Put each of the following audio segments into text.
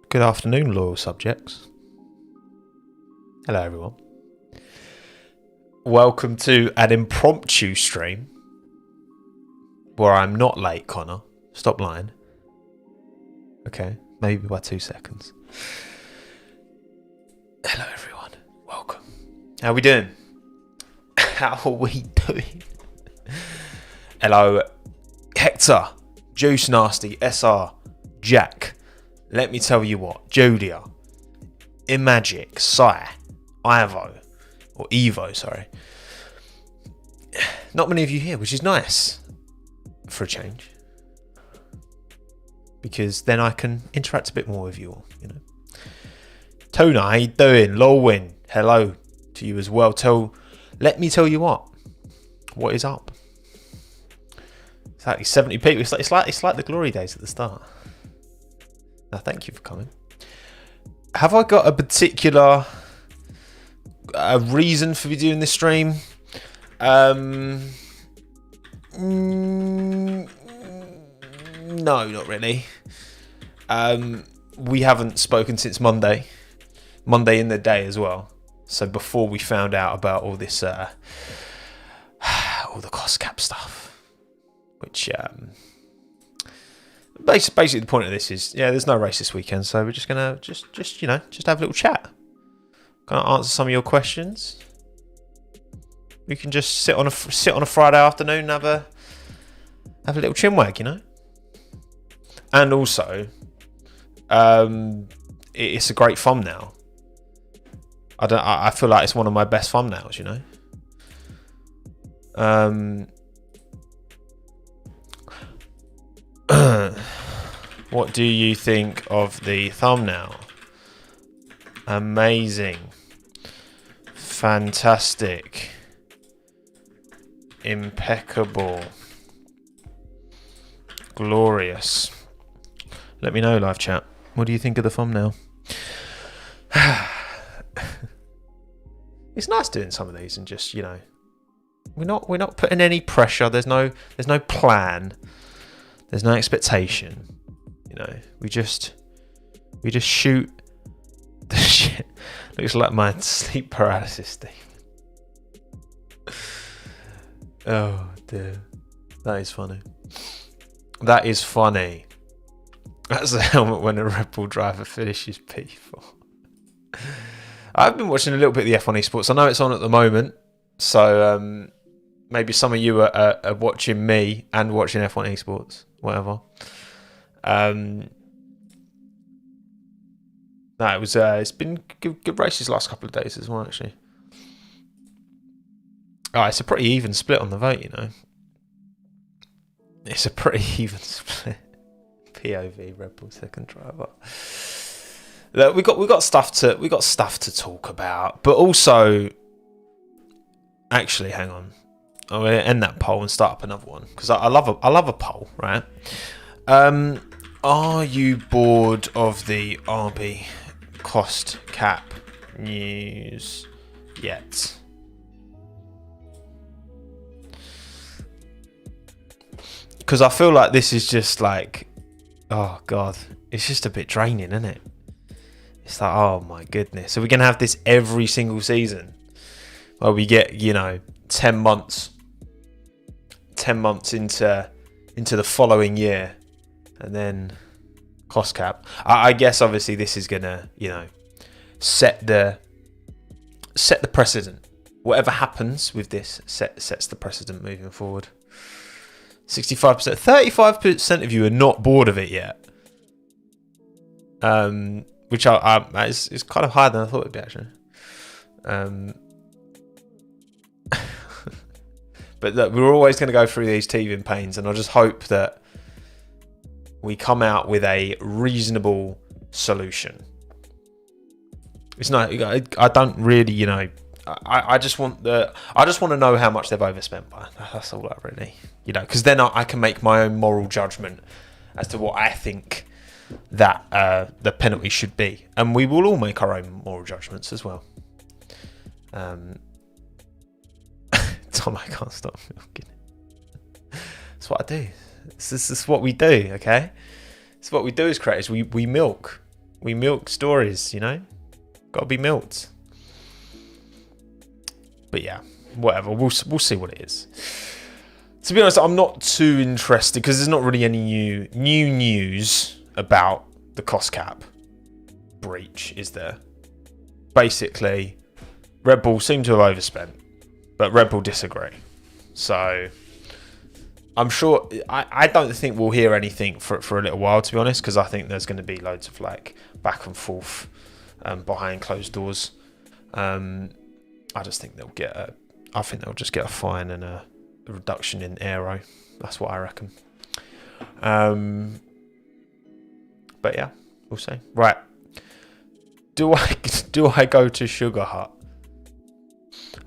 Good afternoon, loyal subjects. Hello, everyone. Welcome to an impromptu stream where I'm not late, Connor. Stop lying. Okay, maybe by 2 seconds. Hello, everyone. Welcome. How are we doing? How are we doing? Hello, Hector, Juice Nasty, SR, Jack. Let me tell you what, Julia, Imagic, Sai, Evo, sorry. Not many of you here, which is nice for a change. Because then I can interact a bit more with you all, you know. Tona, how you doing? Lolwyn, hello to you as well. Let me tell you what is up? Exactly, 70 people. It's like the glory days at the start. Now, thank you for coming. Have I got a particular reason for doing this stream? No, not really. We haven't spoken since Monday in the day as well. So before we found out about all this, all the cost cap stuff, which basically the point of this is, there's no race this weekend, so we're just gonna just have a little chat. Gonna answer some of your questions. We can just sit on a Friday afternoon and have a little chinwag, you know. And also, it's a great thumbnail. I feel like it's one of my best thumbnails, you know. What do you think of the thumbnail? Amazing. Fantastic. Impeccable. Glorious. Let me know, live chat. What do you think of the thumbnail? It's nice doing some of these and just, you know, we're not putting any pressure. There's no plan. There's no expectation. You know, we just shoot the shit. Looks like my sleep paralysis thing. Oh dear. That is funny. That is funny. That's the helmet when a Red Bull driver finishes P4. I've been watching a little bit of the F1 esports. I know it's on at the moment. So maybe some of you are watching me and watching F1 esports. Whatever. It's been good races last couple of days as well, actually. It's a pretty even split on the vote, you know. It's a pretty even split. POV Red Bull second driver. Look, we got stuff to talk about, but also, actually, hang on. I'm going to end that poll and start up another one because I love a poll, right? Are you bored of the RB cost cap news yet? Because I feel like this is just like, oh god, it's just a bit draining, isn't it? It's like, oh my goodness. So we're going to have this every single season where we get, 10 months into the following year and then cost cap. I guess obviously this is gonna set the precedent. Whatever happens with this sets the precedent moving forward. 65%, 35% of you are not bored of it yet, which is kind of higher than I thought it'd be, actually. But look, we're always going to go through these teething pains, and I just hope that we come out with a reasonable solution. It's not. I don't really, I just want to know how much they've overspent by. That's all I really, because then I can make my own moral judgment as to what I think that the penalty should be, and we will all make our own moral judgments as well. Tom, I can't stop milking it. That's what I do. This is what we do, okay? It's what we do as creators. We milk. We milk stories, you know? Got to be milked. But yeah, whatever. We'll see what it is. To be honest, I'm not too interested because there's not really any new news about the cost cap breach, is there? Basically, Red Bull seem to have overspent, but Red Bull disagree. So I'm sure I don't think we'll hear anything for a little while, to be honest, because I think there's going to be loads of like back and forth behind closed doors. I just think they'll just get a fine and a reduction in aero. That's what I reckon. But yeah, we'll see. Right. Do I go to Sugar Hut?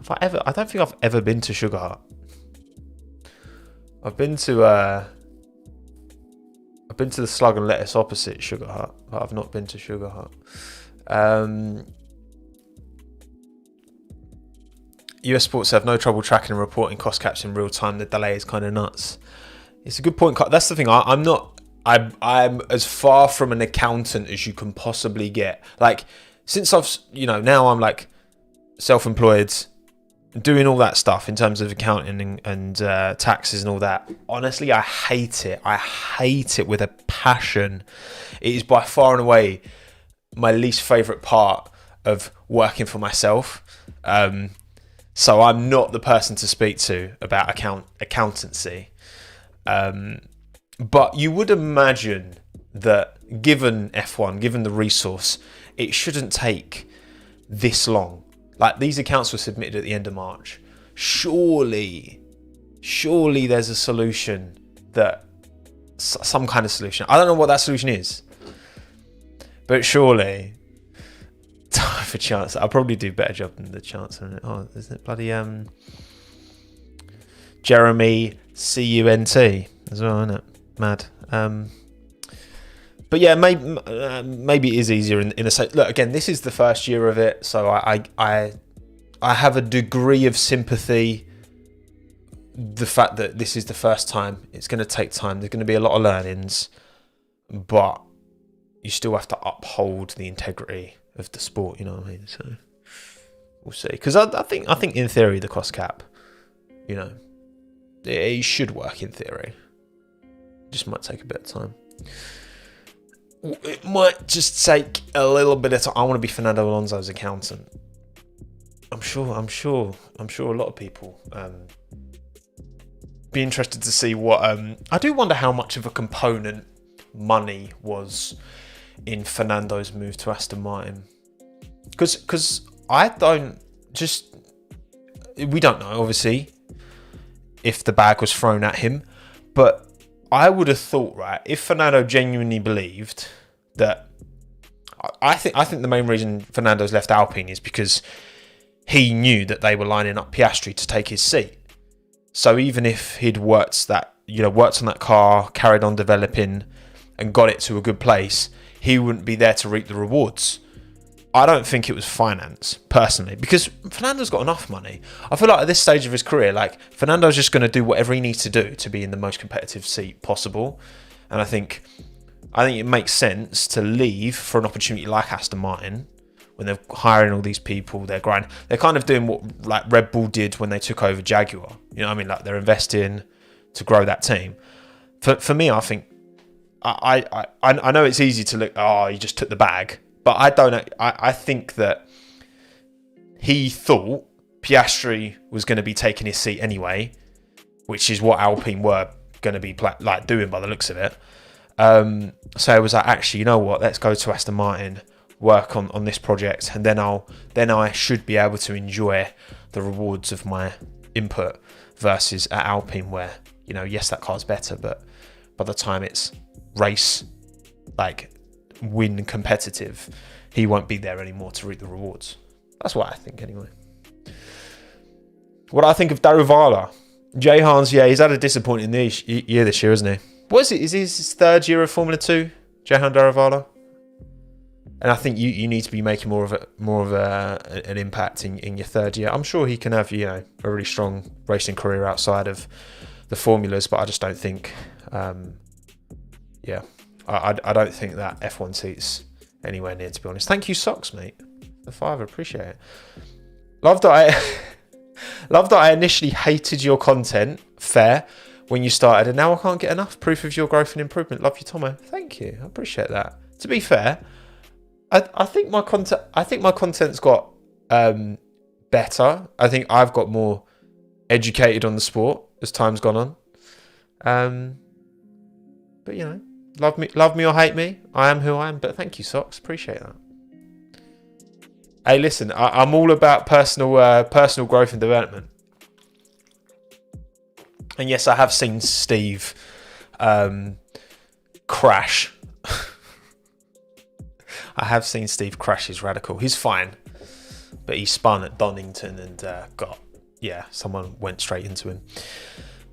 I don't think I've ever been to Sugar Hut. I've been to the Slug and Lettuce opposite Sugar Hut, but I've not been to Sugar Hut. US Sports have no trouble tracking and reporting cost caps in real time. The delay is kind of nuts. It's a good point. That's the thing. I'm as far from an accountant as you can possibly get. Like, since now I'm like self-employed, doing all that stuff in terms of accounting and taxes and all that. Honestly, I hate it. I hate it with a passion. It is by far and away my least favourite part of working for myself. So I'm not the person to speak to about accountancy. But you would imagine that given F1, given the resource, it shouldn't take this long. Like, these accounts were submitted at the end of March. Surely there's a solution, some kind of solution. I don't know what that solution is, but surely. Time for Chancellor. I'll probably do a better job than the Chancellor. Oh, isn't it bloody Jeremy Cunt as well, isn't it? Mad. But yeah, maybe it is easier in a sense. Look, again, this is the first year of it, so I have a degree of sympathy. The fact that this is the first time, it's going to take time. There's going to be a lot of learnings, but you still have to uphold the integrity of the sport. You know what I mean? So we'll see. Because I think in theory the cost cap, it should work in theory. It just might take a bit of time. It might just take a little bit of time. I want to be Fernando Alonso's accountant. I'm sure a lot of people be interested to see what. I do wonder how much of a component money was in Fernando's move to Aston Martin, because we don't know obviously if the bag was thrown at him, but I would have thought, right, if Fernando genuinely believed that, I think the main reason Fernando's left Alpine is because he knew that they were lining up Piastri to take his seat. So even if he'd worked on that car, carried on developing, and got it to a good place, he wouldn't be there to reap the rewards. I don't think it was finance, personally, because Fernando's got enough money. I feel like at this stage of his career, like, Fernando's just going to do whatever he needs to do to be in the most competitive seat possible. And I think it makes sense to leave for an opportunity like Aston Martin when they're hiring all these people. They're grinding. They're kind of doing what like Red Bull did when they took over Jaguar. You know what I mean? Like, they're investing to grow that team. For me, I think I know it's easy to look, he just took the bag. But I don't. I think that he thought Piastri was going to be taking his seat anyway, which is what Alpine were going to be doing by the looks of it. So it was like, actually, you know what? Let's go to Aston Martin, work on this project, and then I should be able to enjoy the rewards of my input. Versus at Alpine, where yes, that car's better, but by the time it's race, win competitive, he won't be there anymore to reap the rewards. That's what I think anyway. What I think of Daruvala. Jehan's, he's had a disappointing year this year, isn't he? What is it? Is his third year of Formula 2, Jehan Daruvala? And I think you need to be making more of an impact in your third year. I'm sure he can have a really strong racing career outside of the formulas, but I just don't think I don't think that F1 seat's anywhere near, to be honest. Thank you, Socks, mate. The $5, appreciate it. Love that I initially hated your content, fair, when you started, and now I can't get enough proof of your growth and improvement. Love you, Tommo. Thank you. I appreciate that. To be fair, I think my content's got better. I think I've got more educated on the sport as time's gone on. But you know, love me or hate me, I am who I am. But thank you, Socks. Appreciate that. Hey, listen, I'm all about personal growth and development. And yes, I have seen Steve crash. I have seen Steve crash his radical. He's fine, but he spun at Donington and someone went straight into him.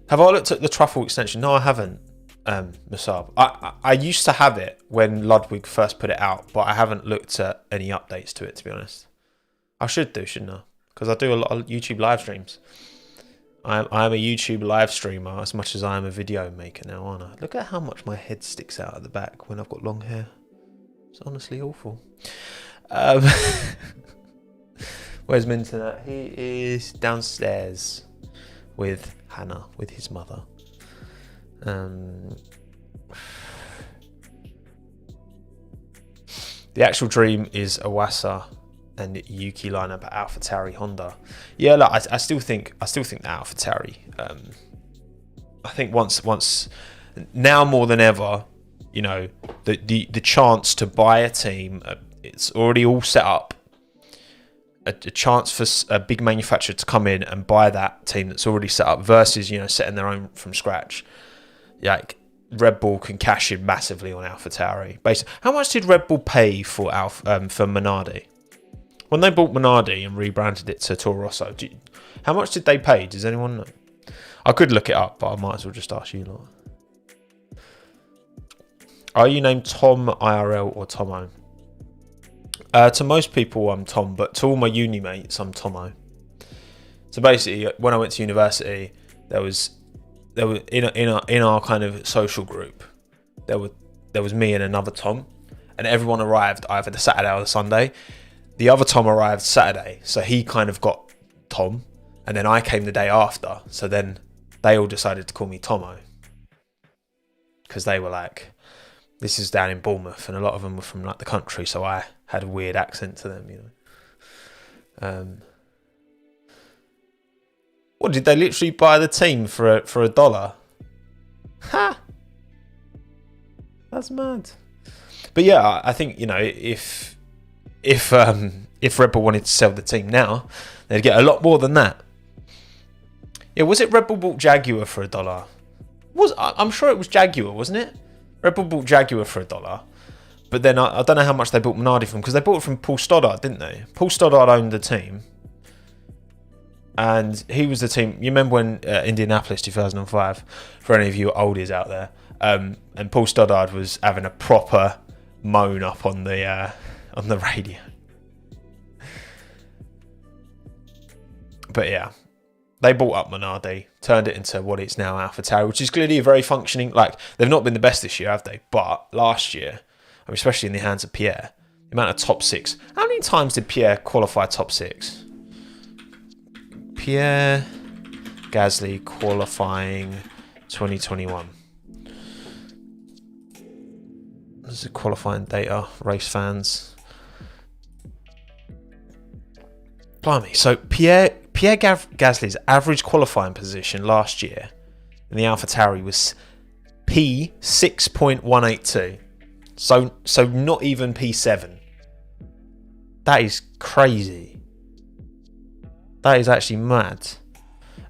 Have I looked at the truffle extension? No, I haven't, Musab. I used to have it when Ludwig first put it out, but I haven't looked at any updates to it, to be honest. I should do, shouldn't I? Because I do a lot of YouTube live streams. I am a YouTube live streamer as much as I am a video maker now, aren't I? Look at how much my head sticks out at the back when I've got long hair. It's honestly awful. Where's Minton at? He is downstairs with Hannah, with his mother. The actual dream is Iwasa and Yuki lineup at AlphaTauri Honda. Yeah, look, I still think that AlphaTauri. I think once now more than ever, you know, the chance to buy a team, it's already all set up. A chance for a big manufacturer to come in and buy that team that's already set up versus, you know, setting their own from scratch. Like Red Bull can cash in massively on AlphaTauri. Basically, how much did Red Bull pay for Minardi? When they bought Minardi and rebranded it to Toro Rosso, how much did they pay? Does anyone know? I could look it up, but I might as well just ask you lot. Are you named Tom IRL or Tommo? To most people, I'm Tom, but to all my uni mates, I'm Tommo. So basically, when I went to university, there was in our kind of social group, there was me and another Tom, and everyone arrived either the Saturday or the Sunday. The other Tom arrived Saturday, so he kind of got Tom, and then I came the day after. So then they all decided to call me Tommo because they were like, this is down in Bournemouth, and a lot of them were from like the country, so I had a weird accent to them, you know. What, did they literally buy the team for $1? Ha! That's mad. But yeah, I think, you know, if Red Bull wanted to sell the team now, they'd get a lot more than that. Yeah, was it Red Bull bought Jaguar for $1? I'm sure it was Jaguar, wasn't it? Red Bull bought Jaguar for $1. But then I don't know how much they bought Minardi from, because they bought it from Paul Stoddart, didn't they? Paul Stoddart owned the team. And he was the team. You remember when Indianapolis 2005, for any of you oldies out there, and Paul Stoddart was having a proper moan up on the radio. But yeah, they bought up Minardi, turned it into what it's now, AlphaTauri, which is clearly a very functioning. Like, they've not been the best this year, have they? But last year, I mean, especially in the hands of Pierre, the amount of top six. How many times did Pierre qualify top six? Pierre Gasly qualifying 2021. This is qualifying data, race fans. Blimey. So Pierre Gasly's average qualifying position last year in the AlphaTauri was P6.182. So not even P7. That is crazy. That is actually mad.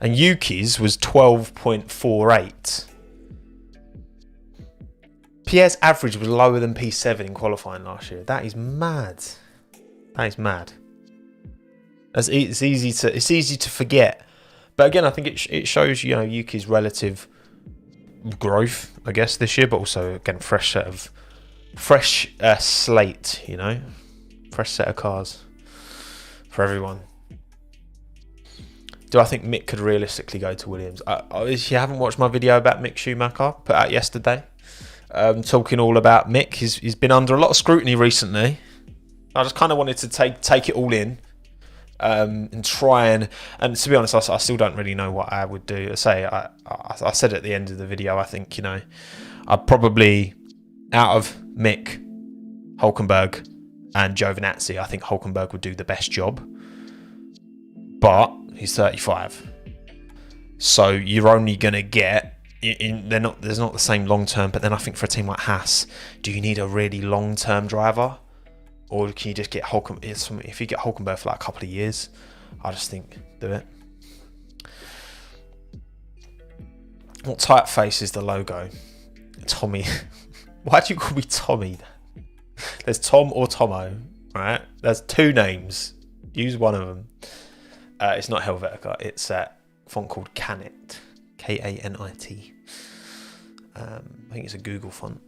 And Yuki's was 12.48. Pierre's average was lower than P7 in qualifying last year. That is mad. That is mad. It's easy to forget. But again, I think it shows, you know, Yuki's relative growth, I guess, this year, but also again fresh slate, you know, fresh set of cars for everyone. Do I think Mick could realistically go to Williams? If you haven't watched my video about Mick Schumacher put out yesterday, talking all about Mick. He's been under a lot of scrutiny recently. I just kind of wanted to take it all in and try and to be honest, I still don't really know what I would do. I said at the end of the video, I think, you know, I'd probably, out of Mick, Hülkenberg and Giovinazzi, I think Hülkenberg would do the best job. But he's 35. So you're only going to get, there's not the same long term, but then I think for a team like Haas, do you need a really long term driver? Or can you just get Hülkenberg? If you get Hülkenberg for like a couple of years, I just think, do it. What typeface is the logo? Tommy. Why do you call me Tommy? There's Tom or Tommo, right? There's two names. Use one of them. It's not Helvetica. It's a font called Kanit. Kanit. I think it's a Google font.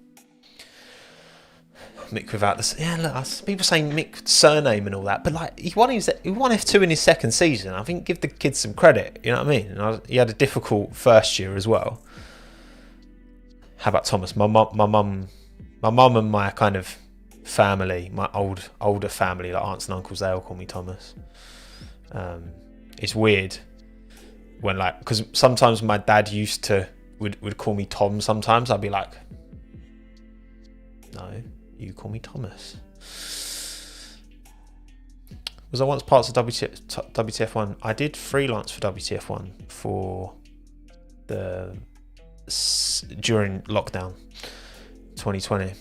Mick without this. Yeah, look, people saying Mick surname and all that, but like he won F2 in his second season. I think give the kid some credit. You know what I mean? And he had a difficult first year as well. How about Thomas? My mum and my kind of family, my older family, like aunts and uncles, they all call me Thomas. It's weird when like, because sometimes my dad would call me Tom. Sometimes I'd be like, no, you call me Thomas. Was I once part of WTF1? I did freelance for WTF1 for during lockdown 2020.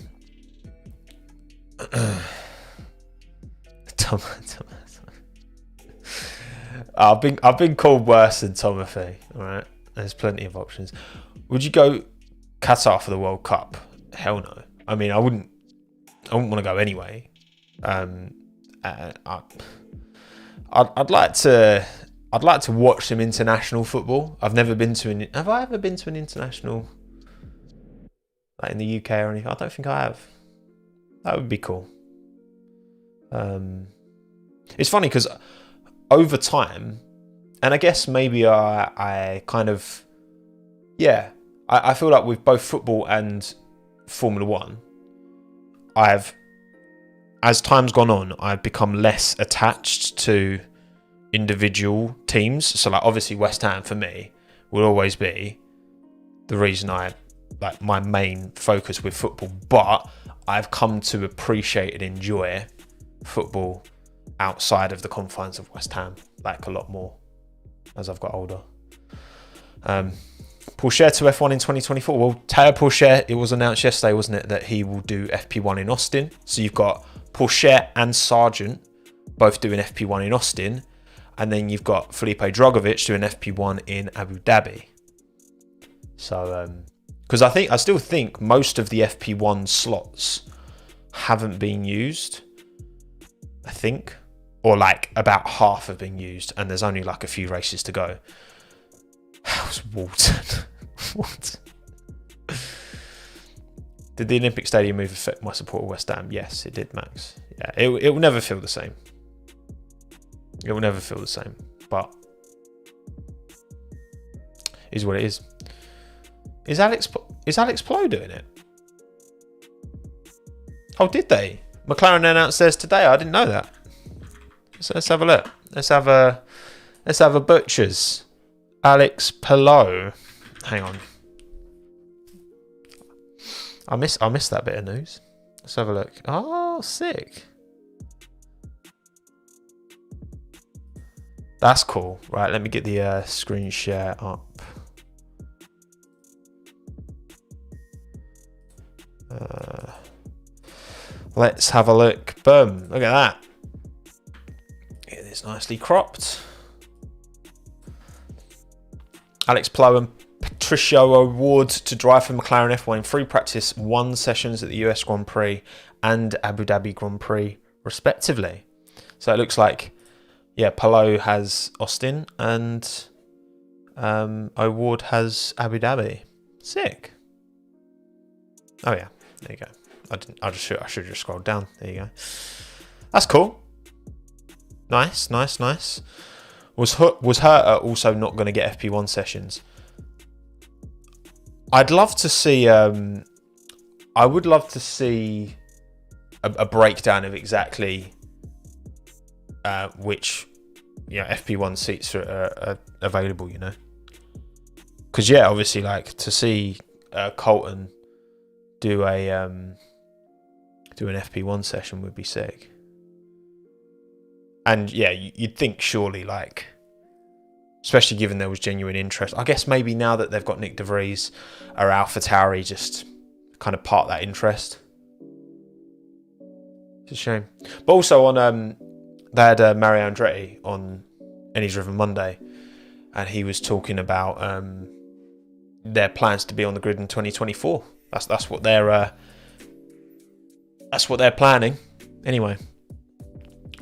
I've been called worse than Timothy. All right, there's plenty of options. Would you go Qatar for the World Cup? Hell no. I mean, I wouldn't want to go anyway. I'd like to watch some international football. I've never been to have I ever been to an international, like in the UK or anything? I don't think I have. That would be cool. It's funny because over time, and I guess maybe I kind of, yeah, I feel like with both football and Formula One, as time's gone on, I've become less attached to individual teams. So like obviously West Ham for me will always be the reason my main focus with football, but I've come to appreciate and enjoy football outside of the confines of West Ham like a lot more as I've got older. Pourchaire to F1 in 2024. Well, Teo Pourchaire, it was announced yesterday, wasn't it, that he will do FP1 in Austin. So you've got Pourchaire and Sargent both doing FP1 in Austin, and then you've got Felipe Drugovich doing FP1 in Abu Dhabi. So, because I still think most of the FP1 slots haven't been used. I think, or like about half have been used, and there's only like a few races to go. How's Walton? What? Did the Olympic Stadium move affect my support of West Ham? Yes, it did, Max. Yeah, it will never feel the same. It will never feel the same, but is what it is. Is Alex Palou doing it? Oh, did they? McLaren announced theirs today. I didn't know that. So let's have a look. Let's have a butchers. Alex Palou. Hang on. I missed that bit of news. Let's have a look. Oh, sick. That's cool. Right, let me get the screen share up. Let's have a look. Boom. Look at that. It is nicely cropped. Alex Palou and Patricio O'Ward to drive for McLaren F1 in free practice 1 sessions at the US Grand Prix and Abu Dhabi Grand Prix, respectively. So it looks like, yeah, Palou has Austin and O'Ward has Abu Dhabi. Sick. Oh yeah, there you go. I should have just scrolled down. There you go. That's cool. Nice. Was Herta also not going to get FP1 sessions? I'd love to see. I would love to see a breakdown of exactly which FP1 seats are available. Because obviously, like to see Colton do an FP1 session would be sick. And you'd think surely, like, especially given there was genuine interest. I guess maybe now that they've got Nick De Vries or AlphaTauri, just kind of part that interest. It's a shame. But also on they had Mario Andretti on Any Driven Monday, and he was talking about their plans to be on the grid in 2024. That's what they're planning. Anyway,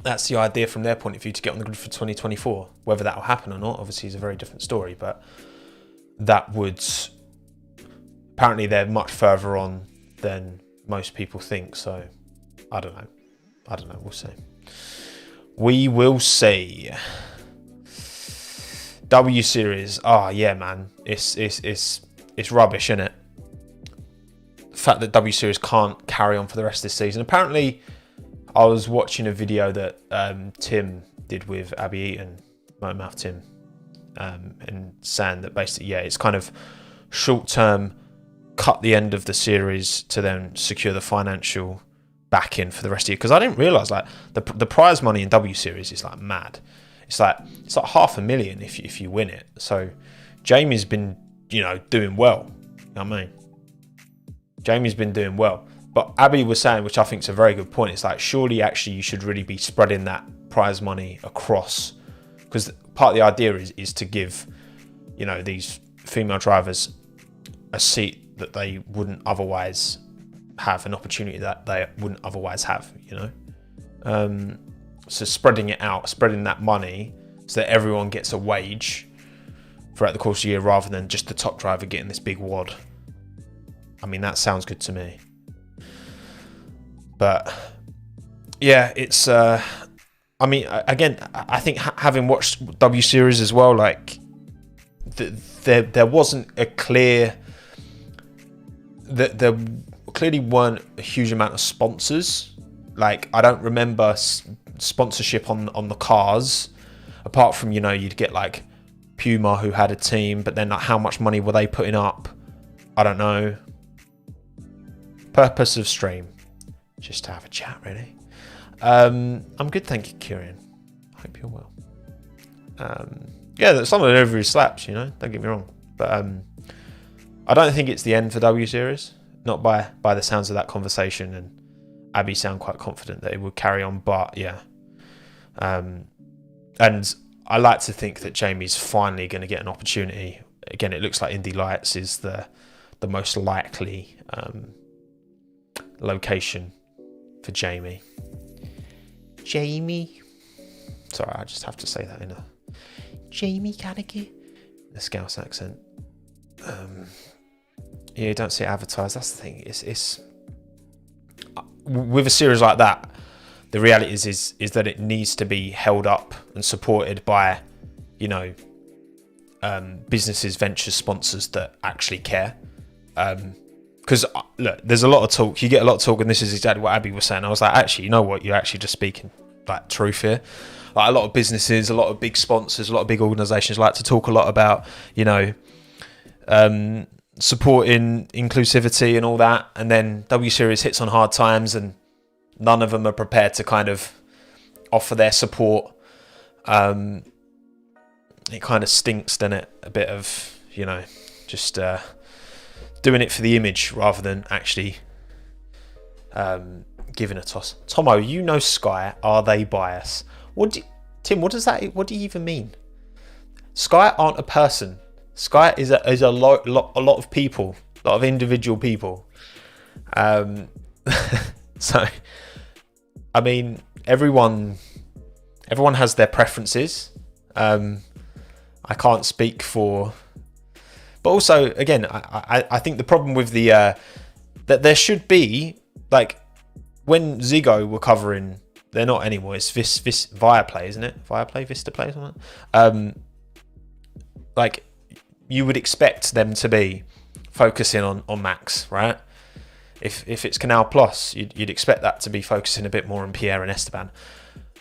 that's the idea from their point of view, to get on the grid for 2024. Whether that will happen or not, obviously, is a very different story. But that would, apparently, they're much further on than most people think. So I don't know. We'll see. We will see. W Series. Oh yeah, man. It's rubbish, isn't it? The fact that W Series can't carry on for the rest of this season. Apparently, I was watching a video that Tim did with Abby Eaton, Motormouth Tim, and saying that basically, it's kind of short-term, cut the end of the series to then secure the financial backing for the rest of the year. Because I didn't realise, like, the prize money in W Series is like mad. It's like $500,000 if you win it. So Jamie's been doing well. You know what I mean? Jamie's been doing well. But Abby was saying, which I think is a very good point, it's like, surely actually you should really be spreading that prize money across, because part of the idea is to give these female drivers a seat that they wouldn't otherwise have, an opportunity that they wouldn't otherwise have. So spreading it out, spreading that money so that everyone gets a wage throughout the course of the year, rather than just the top driver getting this big wad. I mean, that sounds good to me. But it's I mean, again, I think having watched W Series as well, like there wasn't a clear, there clearly weren't a huge amount of sponsors. Like, I don't remember sponsorship on the cars, apart from you'd get like Puma, who had a team, but then like, how much money were they putting up? I don't know. Purpose of stream, just to have a chat, really. I'm good, thank you, Kieran. I hope you're well. Some of the delivery slaps, don't get me wrong, but I don't think it's the end for W Series, not by the sounds of that conversation, and Abby sound quite confident that it would carry on. But and I like to think that Jamie's finally going to get an opportunity. Again, it looks like Indy Lights is the most likely location for Jamie. Sorry, I just have to say that in a Jamie Carnegie, the Scouse accent. You don't see it advertised. That's the thing. It's with a series like that, the reality is that it needs to be held up and supported by businesses, ventures, sponsors that actually care. Because look, there's a lot of talk. You get a lot of talk, and this is exactly what Abby was saying. I was like, actually, you know what? You're actually just speaking like truth here. Like, a lot of businesses, a lot of big sponsors, a lot of big organisations like to talk a lot about, supporting inclusivity and all that. And then W Series hits on hard times, and none of them are prepared to kind of offer their support. It kind of stinks, doesn't it? A bit of, just doing it for the image rather than actually giving a toss. Tommo, Sky, are they biased? Tim, what do you even mean? Sky aren't a person. Sky is a lot of people, a lot of individual people. So, I mean, everyone has their preferences. I can't speak for, but also, again, I think the problem with that there should be, like, when Ziggo were covering, they're not anymore. It's Viaplay, isn't it? Viaplay, Vistaplay, something. Like, you would expect them to be focusing on Max, right? If it's Canal Plus, you'd expect that to be focusing a bit more on Pierre and Esteban.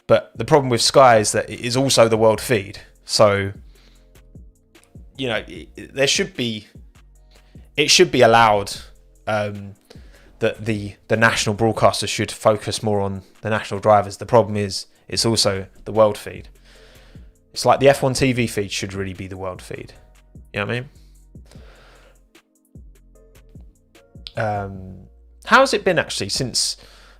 But the problem with Sky is that it is also the world feed. So, you know, it should be allowed that the national broadcasters should focus more on the national drivers. The problem is it's also the world feed. It's like the F1 TV feed should really be the world feed. You know what I mean? How has it been actually since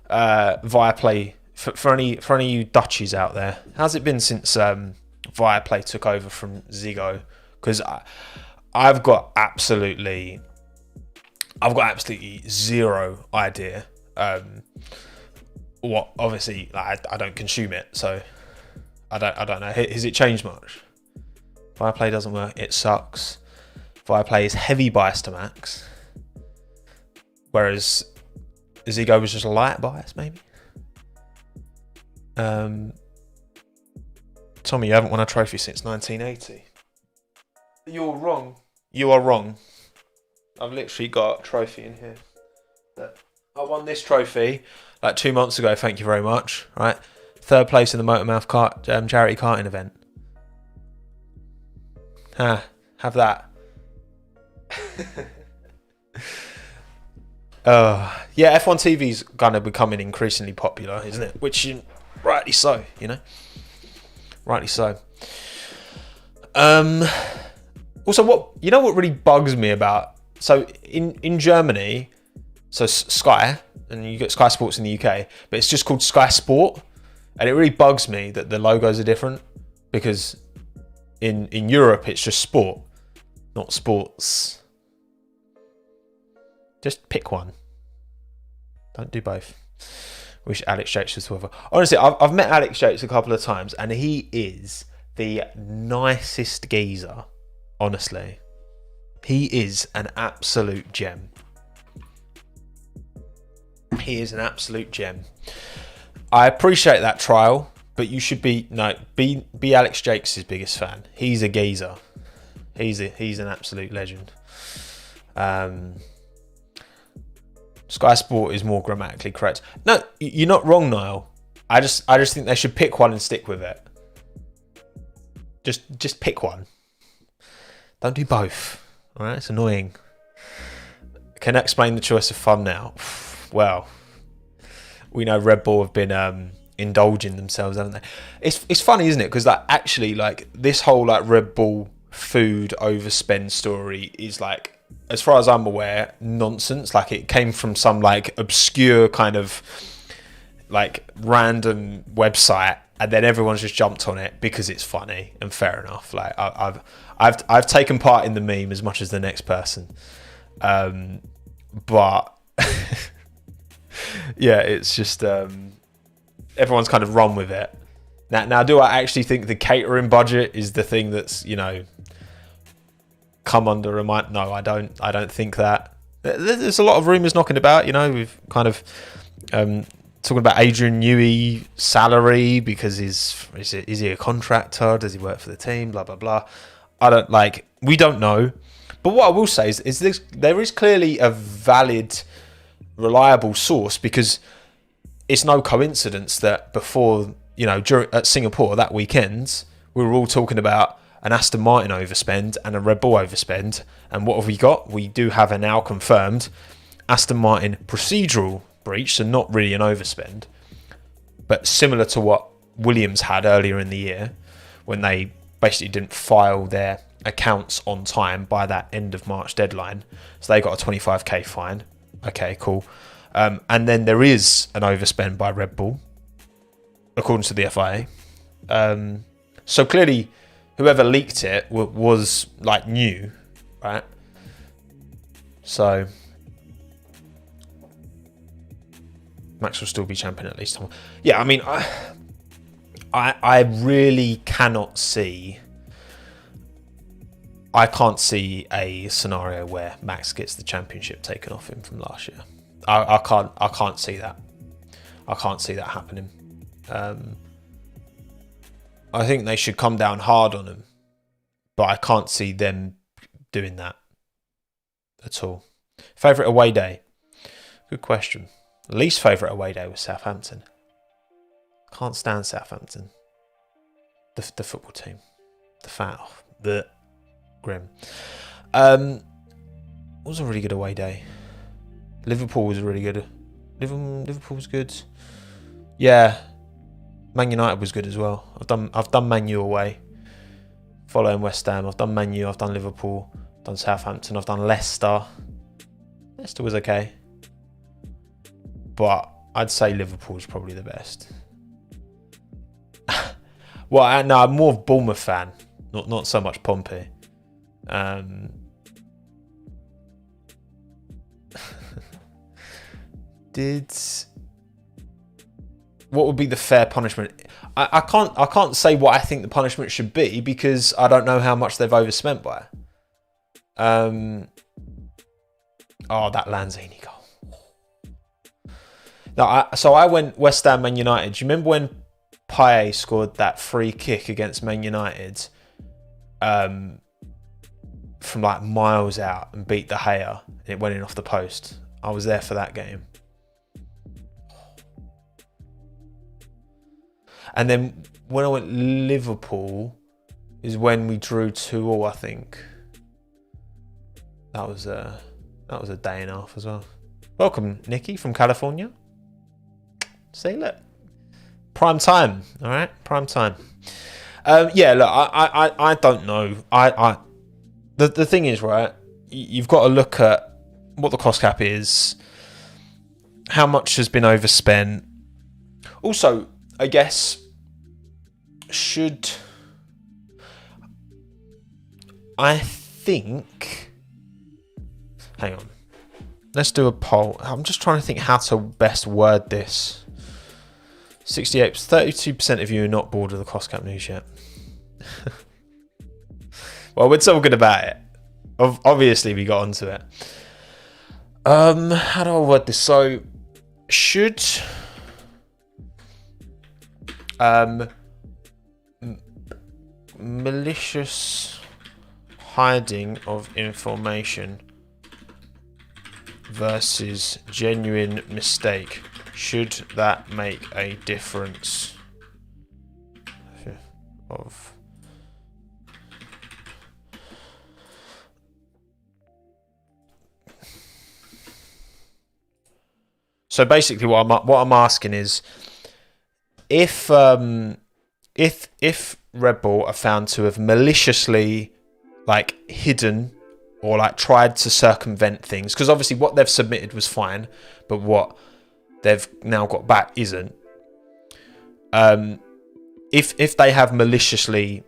Viaplay, for any of you Dutchies out there, how's it been since Viaplay took over from Ziggo? Because I've got absolutely zero idea. What, obviously, like, I don't consume it, so I don't know. Has it changed much? Viaplay doesn't work. It sucks. Viaplay is heavy bias to Max, whereas Ziggo was just a light bias, maybe. Tommy, you haven't won a trophy since 1980. You're wrong. You are wrong. I've literally got a trophy in here. I won this trophy like 2 months ago. Thank you very much. Right, 3rd place in the Motormouth charity karting event. Have that. Yeah, F1 TV's kind of becoming increasingly popular, isn't it? Which, rightly so, you know. Rightly so. Also, what really bugs me about, so in Germany, so Sky, and you get Sky Sports in the UK, but it's just called Sky Sport, and it really bugs me that the logos are different, because in Europe it's just sport, not sports. Just pick one. Don't do both. Wish Alex Yates was whoever. Honestly, I've met Alex Yates a couple of times, and he is the nicest geezer. Honestly, he is an absolute gem. He is an absolute gem. I appreciate that trial, but you should be Alex Yates' biggest fan. He's a geezer. He's an absolute legend. Sky Sport is more grammatically correct. No, you're not wrong, Niall. I just think they should pick one and stick with it. Just pick one. Don't do both. All right, it's annoying. Can I explain the choice of fun now? Well, we know Red Bull have been indulging themselves, haven't they? It's funny, isn't it? Because like actually, like this whole like Red Bull food overspend story is like, as far as I'm aware, nonsense. Like it came from some like obscure kind of like random website, and then everyone's just jumped on it because it's funny, and fair enough. Like I've taken part in the meme as much as the next person, but yeah, it's just everyone's kind of run with it. Now, do I actually think the catering budget is the thing that's, you know, come under a mind? No, I don't think that. There's a lot of rumours knocking about, you know. We've kind of talking about Adrian Newey salary, because is he a contractor? Does he work for the team? Blah blah blah. We don't know. But what I will say is there is clearly a valid, reliable source, because it's no coincidence that before, you know, at Singapore that weekend, we were all talking about an Aston Martin overspend and a Red Bull overspend. And what have we got? We do have a now confirmed Aston Martin procedural breach, so not really an overspend, but similar to what Williams had earlier in the year when they basically didn't file their accounts on time by that end of March deadline. So they got a 25k fine. Okay, cool. And then there is an overspend by Red Bull, according to the FIA. So clearly, whoever leaked it was like new, right? So Max will still be champion at least. Yeah, I mean, I really cannot see. I can't see a scenario where Max gets the championship taken off him from last year. I can't see that. I can't see that happening. I think they should come down hard on him, but I can't see them doing that at all. Favourite away day? Good question. Least favourite away day was Southampton. Can't stand Southampton. The football team. The grim. What was a really good away day? Liverpool was really good. Liverpool was good. Yeah. Man United was good as well. I've done Man U away. Following West Ham. I've done Man U, I've done Liverpool, I've done Southampton, I've done Leicester. Leicester was okay. But I'd say Liverpool's probably the best. Well, no, I'm more of a Bournemouth fan, not so much Pompey. What would be the fair punishment? I can't say what I think the punishment should be because I don't know how much they've overspent by. That Lanzini goal. No, so I went West Ham, Man United. Do you remember when Payet scored that free kick against Man United from like miles out and beat De Gea and it went in off the post? I was there for that game. And then when I went Liverpool is when we drew 2-2, I think. That was a day and a half as well. Welcome, Nikki from California. See, look. Prime time, all right? Prime time. Yeah, look, I don't know. The thing is, right, you've got to look at what the cost cap is, how much has been overspent. Also, I guess, I think, hang on, let's do a poll. I'm just trying to think how to best word this. 32% of you are not bored of the cost cap news yet. Well, we're talking about it. Obviously, we got onto it. How do I word this? So, should malicious hiding of information versus genuine mistake, should that make a difference? So basically, what I'm asking is, if Red Bull are found to have maliciously like hidden or like tried to circumvent things, because obviously what they've submitted was fine, but what they've now got back isn't. If they have maliciously,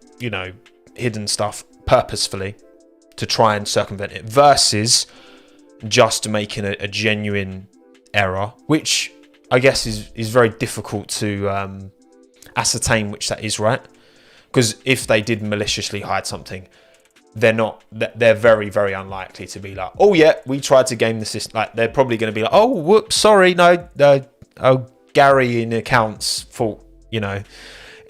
hidden stuff purposefully to try and circumvent it, versus just making a genuine error, which I guess is very difficult to ascertain which that is, right? Because if they did maliciously hide something, they're very, very unlikely to be like, oh yeah, we tried to game the system. Like, they're probably going to be like, oh whoops, sorry, no, Gary in accounts fault,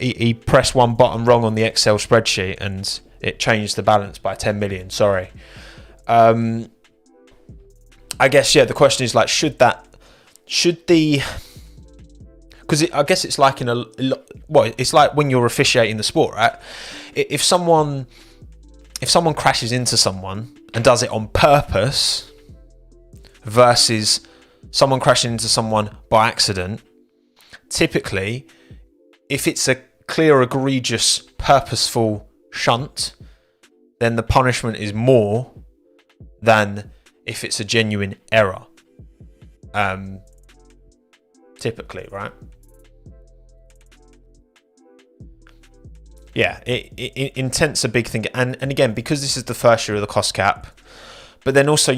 he pressed one button wrong on the Excel spreadsheet and it changed the balance by 10 million, sorry. I guess, yeah, the question is like, because I guess it's like it's like when you're officiating the sport, right? If someone crashes into someone and does it on purpose versus someone crashing into someone by accident, typically, if it's a clear, egregious, purposeful shunt, then the punishment is more than if it's a genuine error. Typically, right? Yeah, intent's a big thing, and again, because this is the first year of the cost cap, but then also,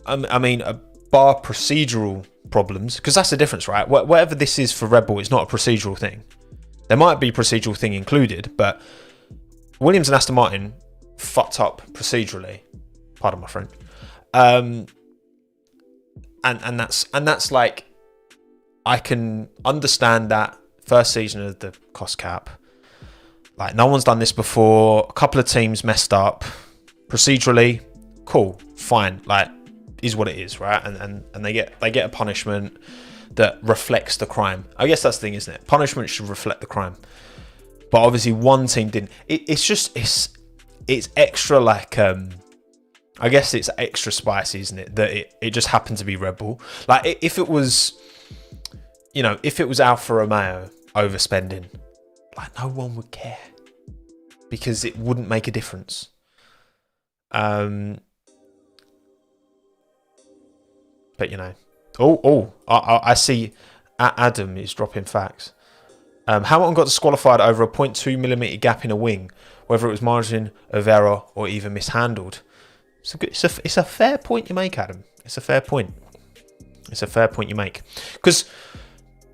I mean, bar procedural problems, because that's the difference, right? Whatever this is for Red Bull, it's not a procedural thing. There might be a procedural thing included, but Williams and Aston Martin fucked up procedurally. Pardon my French. And that's like, I can understand that first season of the cost cap. Like, no one's done this before. A couple of teams messed up procedurally. Cool, fine. Like, is what it is, right? And they get a punishment that reflects the crime. I guess that's the thing, isn't it? Punishment should reflect the crime. But obviously one team didn't. It's extra like I guess it's extra spicy, isn't it? That it just happened to be Red Bull. Like if it was, if it was Alfa Romeo overspending, like no one would care because it wouldn't make a difference. But I see Adam is dropping facts. Hamilton got disqualified over a 0.2mm gap in a wing, whether it was margin of error or even mishandled. It's a fair point you make, Adam. It's a fair point. It's a fair point you make. Because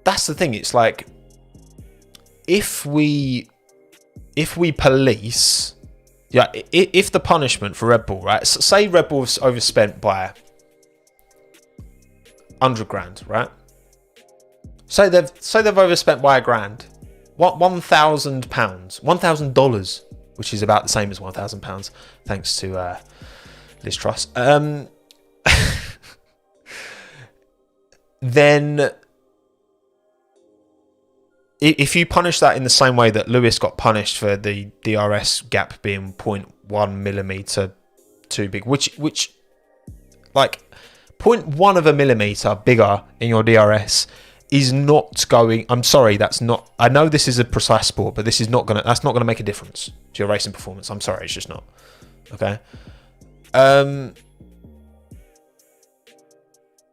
that's the thing. It's like, if we police, if the punishment for Red Bull, right? Say Red Bull was overspent by 100 grand, right? Say they've overspent by £1,000, $1,000, which is about the same as £1,000, thanks to Liz Truss. Then, if you punish that in the same way that Lewis got punished for the DRS gap being 0.1mm too big, which like 0.1 of a millimeter bigger in your DRS is not going. I'm sorry, that's not. I know this is a precise sport, but that's not gonna make a difference to your racing performance. I'm sorry, it's just not. Okay.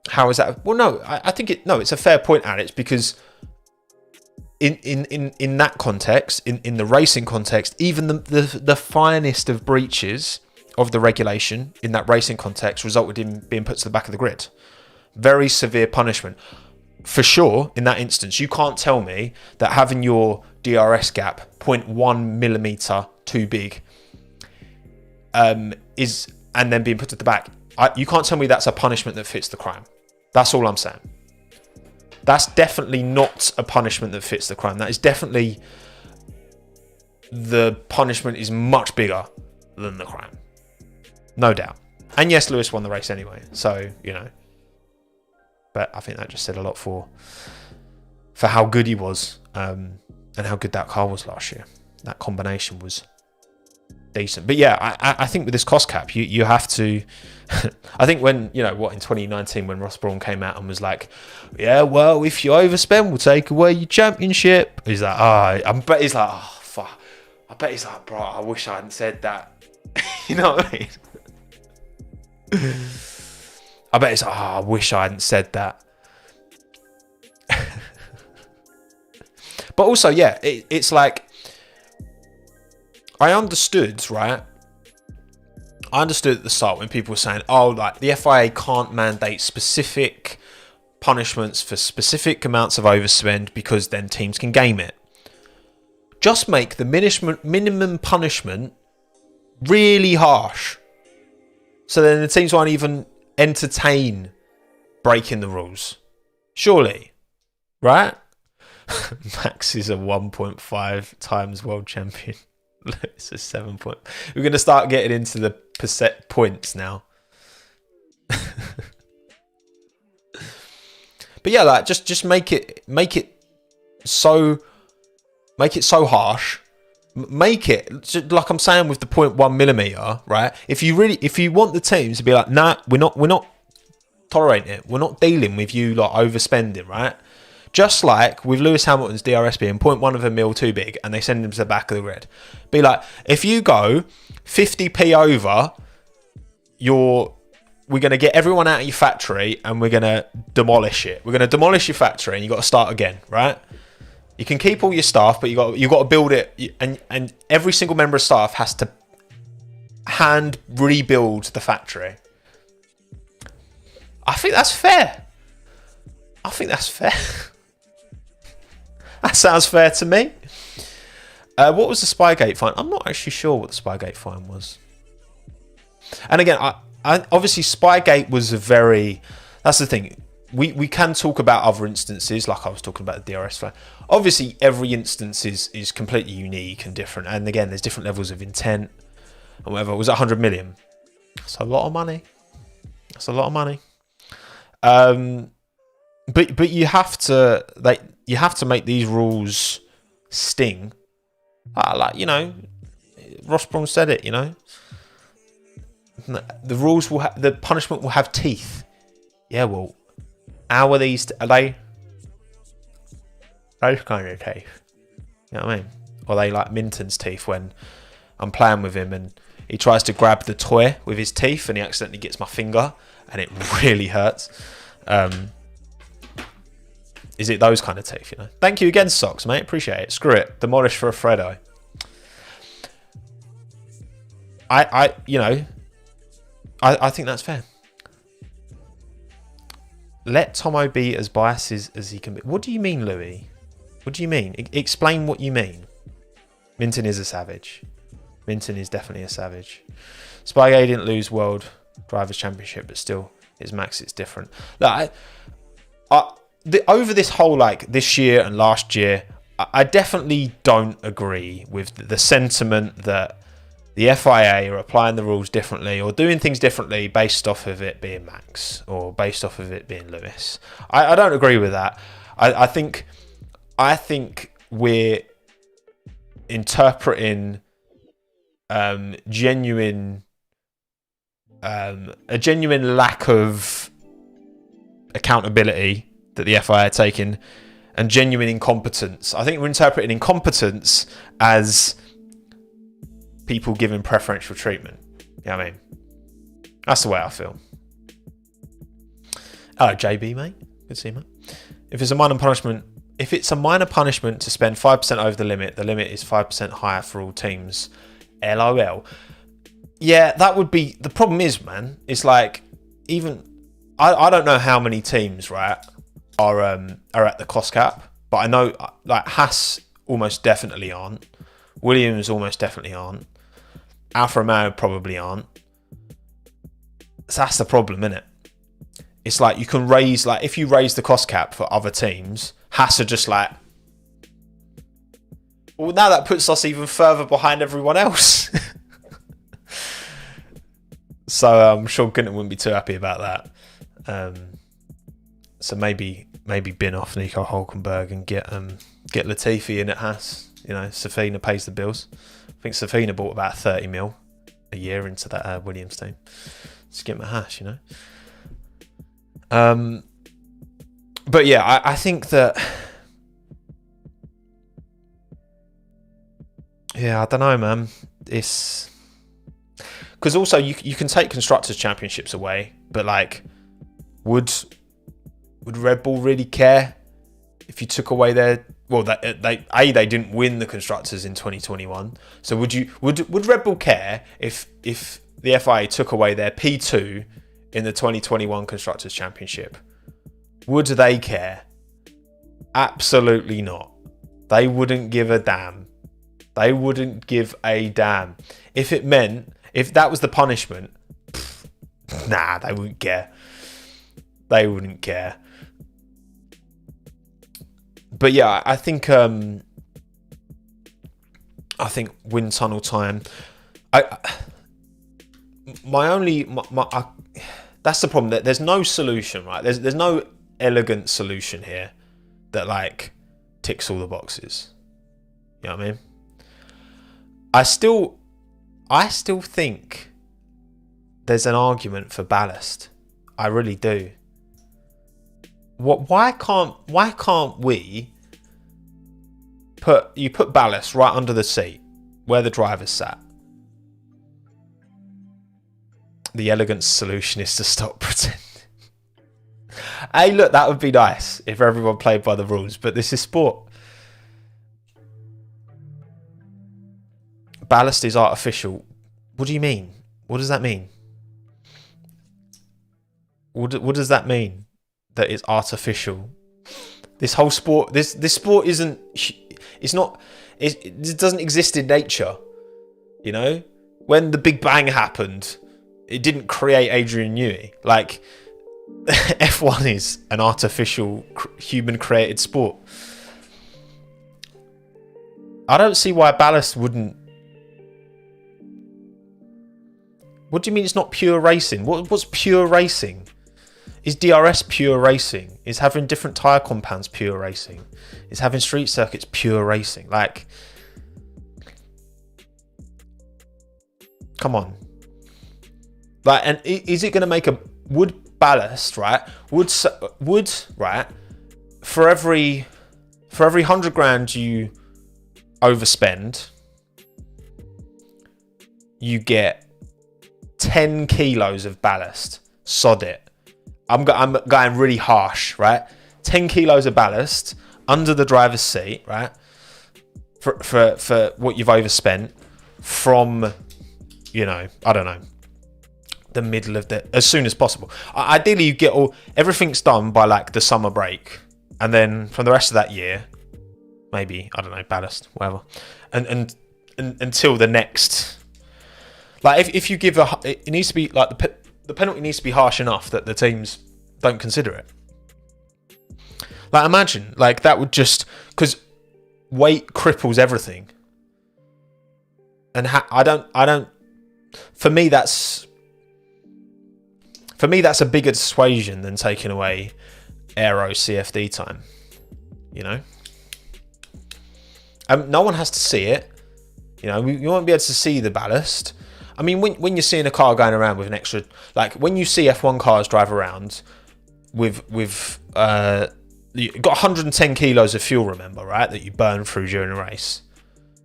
How is that? Well, no, I think it's a fair point, Alex, because in that context, in the racing context, even the finest of breaches of the regulation in that racing context resulted in being put to the back of the grid. Very severe punishment. For sure, in that instance, you can't tell me that having your DRS gap 0.1mm too big is, and then being put at the back. You can't tell me that's a punishment that fits the crime. That's all I'm saying. That's definitely not a punishment that fits the crime. That is definitely, the punishment is much bigger than the crime. No doubt. And yes, Lewis won the race anyway. So, but I think that just said a lot for how good he was, and how good that car was last year. That combination was decent. But yeah, I think with this cost cap, you have to. I think when in 2019 when Ross Brawn came out and was like, yeah, well, if you overspend, we'll take away your championship. He's like, fuck. I bet he's like, bro, I wish I hadn't said that. You know what I mean? I bet it's I wish I hadn't said that. But also, yeah, it's like, I understood, right? I understood at the start when people were saying, like the FIA can't mandate specific punishments for specific amounts of overspend because then teams can game it. Just make the minimum punishment really harsh. So then the teams won't even entertain breaking the rules. Surely. Right? Max is a 1.5 times world champion. It's a 7 point. We're going to start getting into the percent points now. But yeah, like just make it so harsh. Make it like I'm saying with the 0.1mm, right? If you want the teams to be like, nah, we're not tolerating it. We're not dealing with you like overspending, right? Just like with Lewis Hamilton's DRS being 0.1 of a mil too big and they send him to the back of the grid. Be like, if you go 50p over, we're going to get everyone out of your factory and we're going to demolish it. We're going to demolish your factory and you've got to start again, right? You can keep all your staff, but you got to build it, and every single member of staff has to hand rebuild the factory. I think that's fair. That sounds fair to me. What was the Spygate fine? I'm not actually sure what the Spygate fine was. And again, I obviously Spygate was a very. That's the thing. We can talk about other instances, like I was talking about the DRS fine. Obviously, every instance is completely unique and different. And again, there's different levels of intent and whatever. It was 100 million. That's a lot of money. That's a lot of money. But you have to make these rules sting. Like, you know, Ross Brawn said it, you know. The rules will the punishment will have teeth. Yeah, well, how are these? Are they those kind of teeth? You know what I mean? Or are they like Minton's teeth when I'm playing with him and he tries to grab the toy with his teeth and he accidentally gets my finger and it really hurts. Is it those kind of teeth, you know? Thank you again, Socks, mate. Appreciate it. Screw it. Demolish for a Freddo. I think that's fair. Let Tommo be as biased as he can be. What do you mean, Louis? What do you mean? Explain what you mean. Minton is a savage. Minton is definitely a savage. Spygate didn't lose World Drivers' Championship, but still, it's Max. It's different. Like, over this whole, like, this year and last year, I definitely don't agree with the sentiment that the FIA are applying the rules differently or doing things differently based off of it being Max or based off of it being Lewis. I don't agree with that. I think we're interpreting a genuine lack of accountability that the FIA are taking and genuine incompetence. I think we're interpreting incompetence as people given preferential treatment. You know what I mean? That's the way I feel. Hello, JB, mate. Good to see you, mate. If it's a minor punishment to spend 5% over the limit is 5% higher for all teams. LOL. Yeah, that would be... The problem is, man, it's like, even... I don't know how many teams, right, are at the cost cap, but I know, like, Haas almost definitely aren't. Williams almost definitely aren't. Alfa Romeo probably aren't. So that's the problem, isn't it? It's like you can raise, like, if you raise the cost cap for other teams, Haas are just like, well, now that puts us even further behind everyone else. So I'm sure Gunter wouldn't be too happy about that. So maybe bin off Nico Hulkenberg and get Latifi in at Haas. You know, Safina pays the bills. I think Safina bought about 30 mil a year into that Williams team. Just get him a Haas, you know. But yeah, I think that. Yeah, I don't know, man. It's because also you can take constructors' championships away, but like, would Red Bull really care if you took away their? Well, they didn't win the constructors in 2021. So would Red Bull care if the FIA took away their P2 in the 2021 constructors championship? Would they care? Absolutely not. They wouldn't give a damn. They wouldn't give a damn. If that was the punishment, nah, they wouldn't care. They wouldn't care. But yeah, I think wind tunnel time. That's the problem. That there's no solution, right? There's no elegant solution here that like ticks all the boxes. You know what I mean? I still think there's an argument for ballast. I really do. Why can't we put ballast right under the seat where the driver's sat? The elegant solution is to stop pretending. Hey, look, that would be nice if everyone played by the rules, but this is sport. Ballast is artificial. What do you mean? What does that mean? What does that mean? That it's artificial. This whole sport, this sport isn't. It's not. It doesn't exist in nature. You know, when the Big Bang happened, it didn't create Adrian Newey. Like F1 is an artificial, human-created sport. I don't see why ballast wouldn't. What do you mean it's not pure racing? What's pure racing? Is DRS pure racing? Is having different tyre compounds pure racing? Is having street circuits pure racing? Like, come on. Like, and is it going to make a wood ballast, right? Wood, right? For every 100 grand you overspend, you get 10 kilos of ballast. Sod it. I'm going really harsh, right? 10 kilos of ballast under the driver's seat, right? For what you've overspent from, you know, I don't know, the middle of as soon as possible. Ideally, you get everything's done by like the summer break, and then from the rest of that year, maybe, I don't know, ballast, whatever, and until the next. Like if you give it needs to be like the penalty needs to be harsh enough that the teams don't consider it. Like imagine, like that would just, because weight cripples everything, and I don't. For me, that's a bigger dissuasion than taking away aero CFD time. You know, no one has to see it. You know, you won't be able to see the ballast. I mean, when you're seeing a car going around with an extra, like when you see F1 cars drive around with you've got 110 kilos of fuel, remember, right? That you burn through during a race.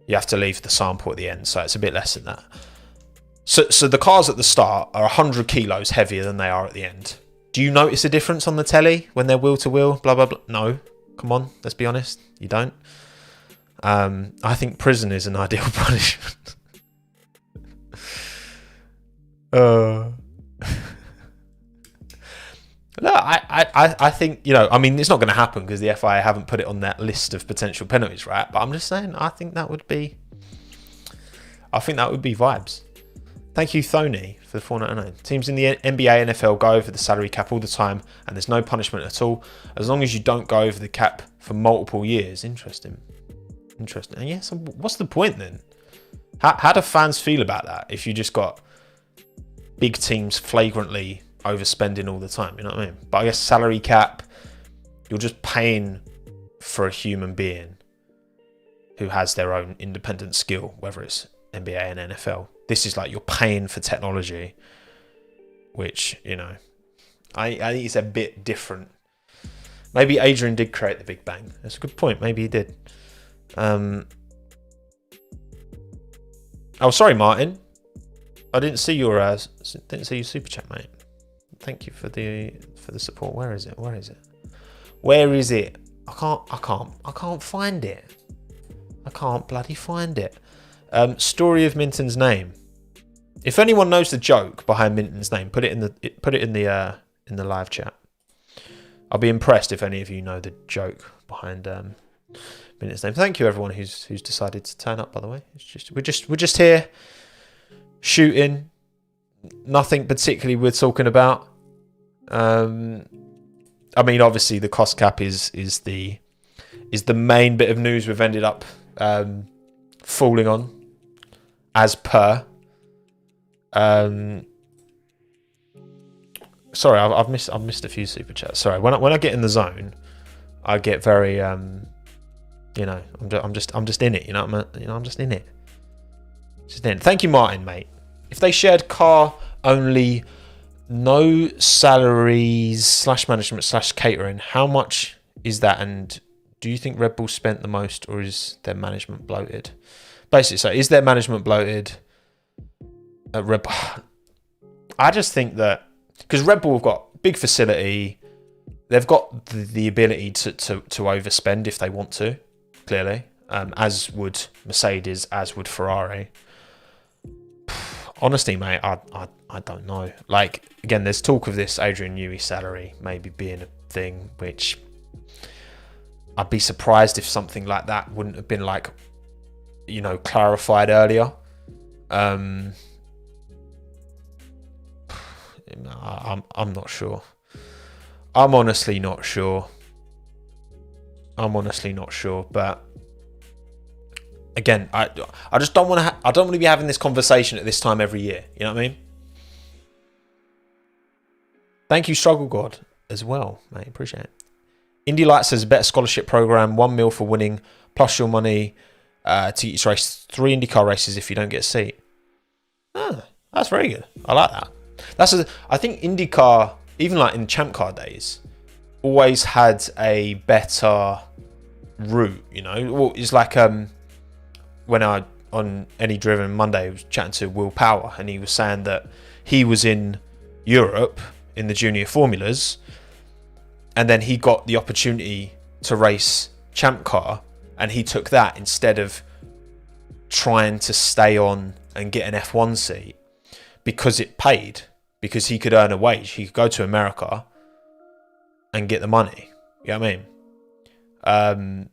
You have to leave the sample at the end, so it's a bit less than that. So the cars at the start are 100 kilos heavier than they are at the end. Do you notice a difference on the telly when they're wheel to wheel? Blah blah blah. No, come on, let's be honest. You don't. I think prison is an ideal punishment. No, I think, you know, I mean, it's not going to happen because the FIA haven't put it on that list of potential penalties, right? But I'm just saying, I think that would be vibes. Thank you, Thony, for the 4.99. Teams in the NBA, NFL go over the salary cap all the time, and there's no punishment at all, as long as you don't go over the cap for multiple years. Interesting. And yeah, so what's the point then? How do fans feel about that if you just got big teams flagrantly overspending all the time? You know what I mean? But I guess salary cap, you're just paying for a human being who has their own independent skill, whether it's NBA and NFL. This is like you're paying for technology, which, you know, I think it's a bit different. Maybe Adrian did create the Big Bang. That's a good point. Maybe he did. Oh, sorry, Martin. I didn't see your super chat, mate. Thank you for the support. Where is it? I can't find it. I can't bloody find it. Story of Minton's name. If anyone knows the joke behind Minton's name, put it in the live chat. I'll be impressed if any of you know the joke behind Minton's name. Thank you, everyone who's decided to turn up. By the way, we're just here shooting. Nothing particularly we're talking about. I mean, obviously the cost cap is the main bit of news we've ended up falling on, as per. Sorry, I've missed a few super chats. Sorry, when I get in the zone, I get very you know, I'm just in it. You know what I mean? I'm just in it. Just in. Thank you, Martin, mate. If they shared car only, no salaries / management / catering, how much is that? And do you think Red Bull spent the most, or is their management bloated? Basically, so is their management bloated at Red Bull? I just think that because Red Bull have got big facility, they've got the ability to overspend if they want to, clearly, as would Mercedes, as would Ferrari. Honestly, mate, I don't know. Like, again, there's talk of this Adrian Newey salary maybe being a thing, which I'd be surprised if something like that wouldn't have been, like, you know, clarified earlier. I'm not sure. I'm honestly not sure. But again, I just don't want to. I don't want to be having this conversation at this time every year. You know what I mean? Thank you, Struggle God, as well, mate. Appreciate it. Indy Lights has a better scholarship program, 1 mil for winning, plus your money to race 3 IndyCar races if you don't get a seat. That's very good. I like that. I think IndyCar, even like in Champ Car days, always had a better route. You know, well, it's like when I on Any Driven Monday was chatting to Will Power, and he was saying that he was in Europe in the junior formulas, and then he got the opportunity to race Champ Car, and he took that instead of trying to stay on and get an F1 seat because it paid, because he could earn a wage. He could go to America and get the money. You know what I mean?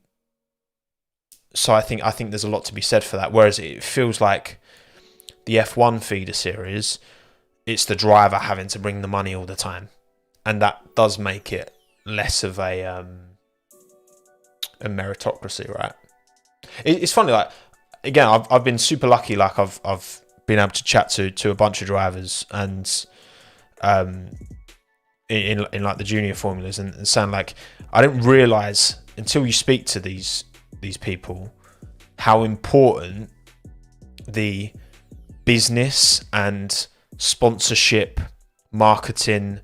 So I think there's a lot to be said for that. Whereas it feels like the F1 feeder series, it's the driver having to bring the money all the time, and that does make it less of a meritocracy, right? It's funny, like, again, I've been super lucky. Like I've been able to chat to a bunch of drivers, and in like the junior formulas, and sound like I didn't realize until you speak to these people how important the business and sponsorship, marketing,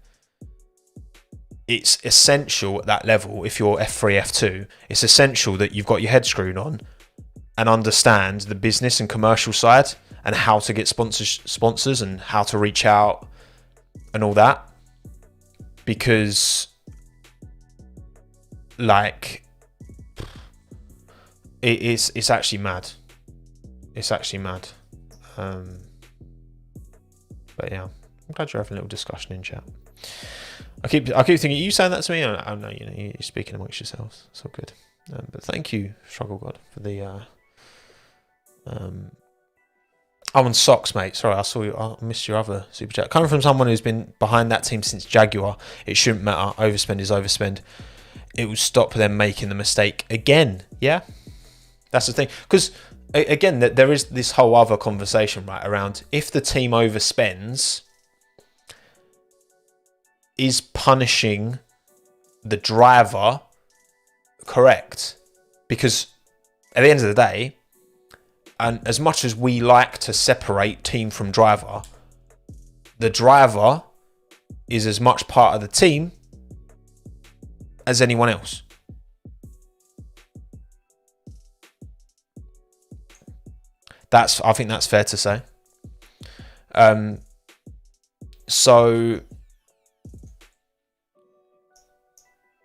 it's essential at that level. If you're F3, F2, it's essential that you've got your head screwed on and understand the business and commercial side and how to get sponsors and how to reach out and all that. Because, like, it's actually mad. It's actually mad. But yeah, I'm glad you're having a little discussion in chat. I keep thinking, are you saying that to me? I don't know, you know, you're speaking amongst yourselves. It's all good. But thank you, Struggle God, for the on socks, mate. Sorry, I saw you. I missed your other super chat. Coming from someone who's been behind that team since Jaguar, it shouldn't matter. Overspend is overspend. It will stop them making the mistake again. Yeah, that's the thing. Because again, there is this whole other conversation, right, around if the team overspends, is punishing the driver correct? Because at the end of the day, and as much as we like to separate team from driver, the driver is as much part of the team as anyone else. I think that's fair to say. So,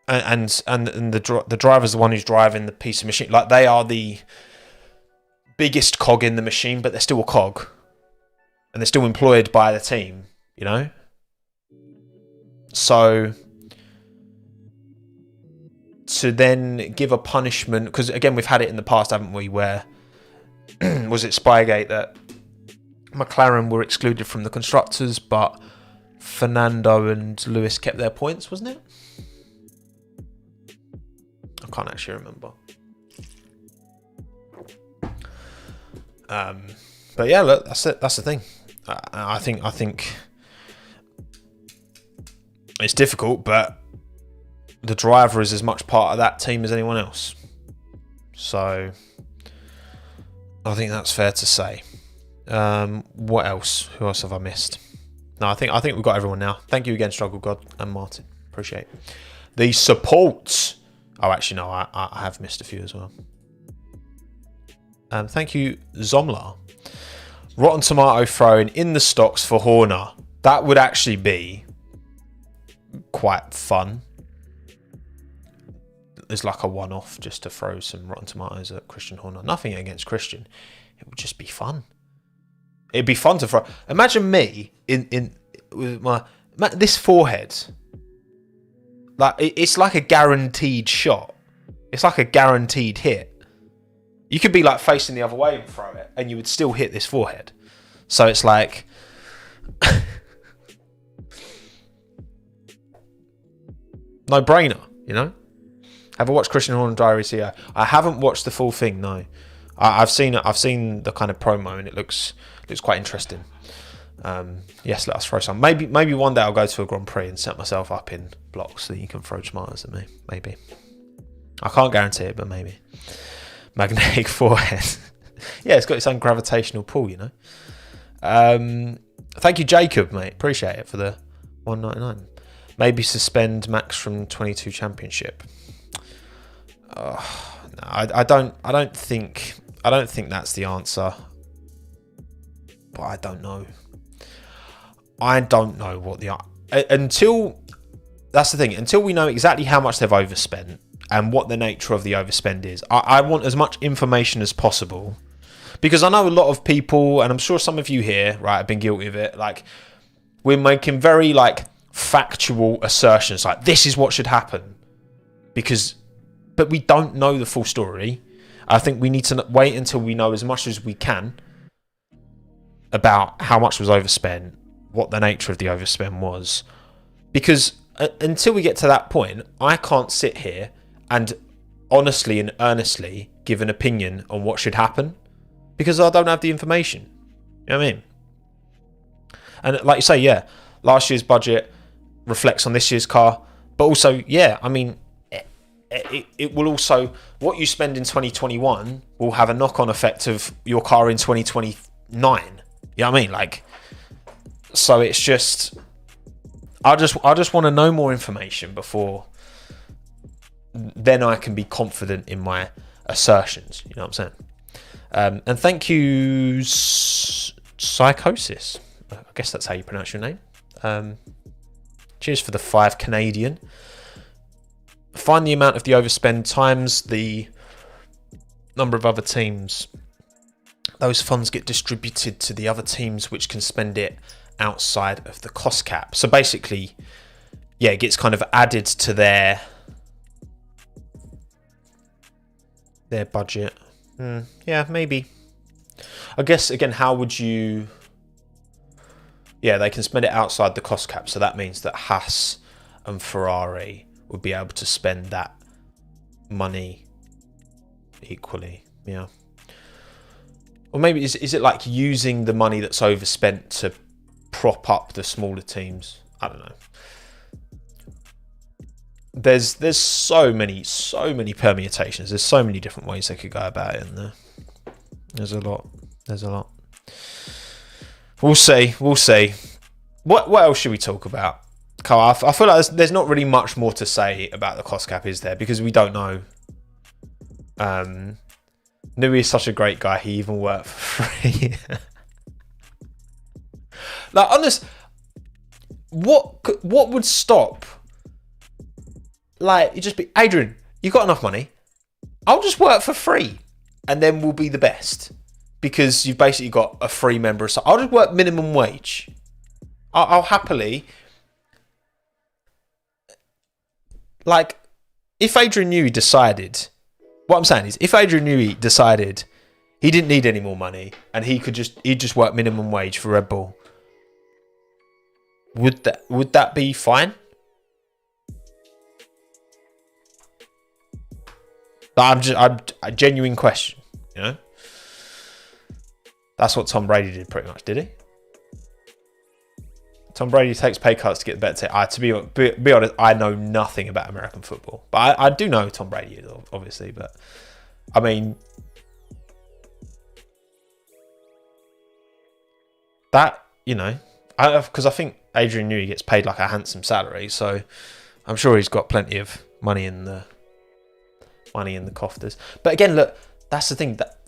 and the driver's the one who's driving the piece of machine. Like, they are the biggest cog in the machine, but they're still a cog, and they're still employed by the team, you know? So to then give a punishment, because again, we've had it in the past, haven't we, where was it Spygate that McLaren were excluded from the constructors, but Fernando and Lewis kept their points, wasn't it? I can't actually remember. But yeah, look, that's it. That's the thing. I think it's difficult, but the driver is as much part of that team as anyone else. So I think that's fair to say. What else? Who else have I missed? No, I think we've got everyone now. Thank you again, Struggle God and Martin. Appreciate it. The support. Oh, actually, no, I have missed a few as well. Thank you, Zomla. Rotten Tomato thrown in the stocks for Horner. That would actually be quite fun. It's like a one-off just to throw some Rotten Tomatoes at Christian Horner. Nothing against Christian. It would just be fun. It'd be fun to throw. Imagine me in with this forehead. Like, it's like a guaranteed shot. It's like a guaranteed hit. You could be like facing the other way and throw it, and you would still hit this forehead. So it's like no brainer, you know. Have I watched Christian Horner Diaries here? I haven't watched the full thing. No, I've seen it. I've seen the kind of promo, and it looks quite interesting. Yes, let us throw some. Maybe one day I'll go to a Grand Prix and set myself up in blocks so that you can throw tomatoes at me. Maybe. I can't guarantee it, but maybe. Magnetic forehead. Yeah, it's got its own gravitational pull, you know. Thank you, Jacob, mate. Appreciate it for the $1.99. Maybe suspend Max from 22 Championship. No, I don't think that's the answer. But I don't know. I don't know what that's the thing. Until we know exactly how much they've overspent and what the nature of the overspend is, I want as much information as possible. Because I know a lot of people, and I'm sure some of you here, right, have been guilty of it. Like, we're making very, like, factual assertions, like, this is what should happen. But we don't know the full story. I think we need to wait until we know as much as we can about how much was overspent, what the nature of the overspend was. Because until we get to that point, I can't sit here and honestly and earnestly give an opinion on what should happen. Because I don't have the information. You know what I mean? And like you say, yeah, last year's budget reflects on this year's car. But also, yeah, I mean, it will also... What you spend in 2021 will have a knock-on effect of your car in 2029. You know what I mean? Like, so it's just... I just want to know more information before... Then I can be confident in my assertions. You know what I'm saying? And thank you, Psychosis. I guess that's how you pronounce your name. Cheers for the 5 Canadian. Find the amount of the overspend times the number of other teams. Those funds get distributed to the other teams which can spend it outside of the cost cap. So basically, yeah, it gets kind of added to their budget. Yeah, maybe. I guess, again, how would you... Yeah, they can spend it outside the cost cap. So that means that Haas and Ferrari would be able to spend that money equally. Yeah. Or maybe, is it like using the money that's overspent to prop up the smaller teams? I don't know. There's so many permutations. There's so many different ways they could go about it, and there's a lot. We'll see. What else should we talk about? Carl, I feel like there's not really much more to say about the cost cap, is there? Because we don't know. Nui is such a great guy. He even worked for free. Like, honest, what would stop? Like, you just be, Adrian, you got enough money. I'll just work for free, and then we'll be the best because you've basically got a free member. So I'll just work minimum wage. I'll happily. Like, if Adrian Newey decided, what I'm saying is, if Adrian Newey decided he didn't need any more money and he'd just work minimum wage for Red Bull, would that be fine? I'm a genuine question, you know. That's what Tom Brady did, pretty much, did he? Tom Brady takes pay cuts to get the better team. To be honest, I know nothing about American football, but I do know Tom Brady, obviously. But I mean, that, you know, because I think Adrian Newey gets paid like a handsome salary, so I'm sure he's got plenty of money in the coffers. But again, look, that's the thing, that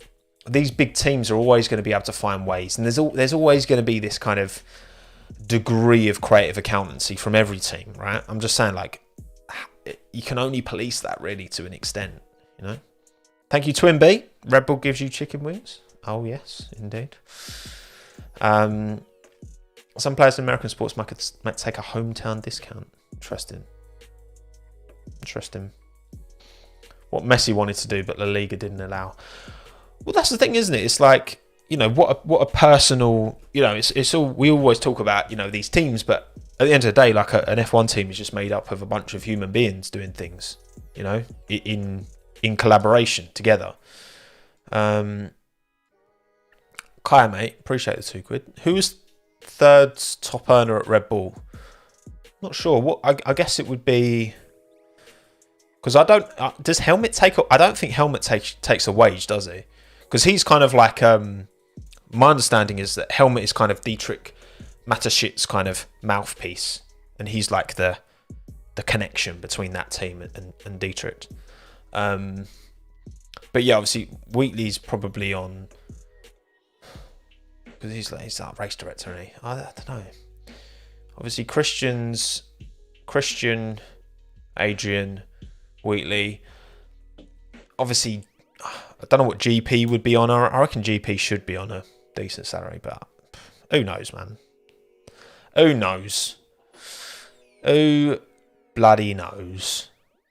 these big teams are always going to be able to find ways, and there's always going to be this kind of degree of creative accountancy from every team, right? I'm just saying, like, you can only police that really to an extent, you know. Thank you, Twin B. Red Bull gives you chicken wings. Oh yes, indeed. Some players in American sports might take a hometown discount. Interesting. What Messi wanted to do, but La Liga didn't allow. Well, that's the thing, isn't it? It's like, you know, what a personal, you know, it's all, we always talk about, you know, these teams, but at the end of the day, like an F1 team is just made up of a bunch of human beings doing things, you know, in collaboration together. Kaya, mate, appreciate the £2. third top earner at Red Bull. Not sure. What I guess it would be, because I don't. Does Helmut take? I don't think Helmut takes a wage, does he? Because he's kind of like. My understanding is that Helmut is kind of Dietrich Mateschit's kind of mouthpiece, and he's like the connection between that team and Dietrich. But yeah, obviously Wheatley's probably on, because he's that race director, isn't he? I don't know. Obviously Christian, Adrian, Wheatley. Obviously, I don't know what GP would be on. I reckon GP should be on a decent salary, but who knows, man? Who knows? Who bloody knows?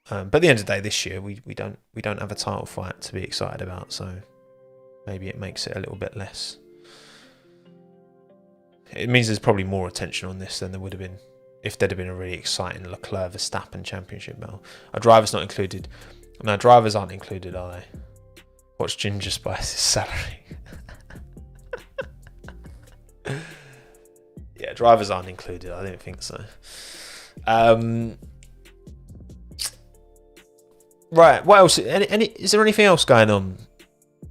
But at the end of the day, this year we don't have a title fight to be excited about, so maybe it makes it a little bit less. It means there's probably more attention on this than there would have been if there'd have been a really exciting Leclerc-Verstappen championship battle. Our drivers not included. No, drivers aren't included, are they? What's Ginger Spice's salary? Yeah, drivers aren't included. I didn't think so. Right, what else? Is there anything else going on?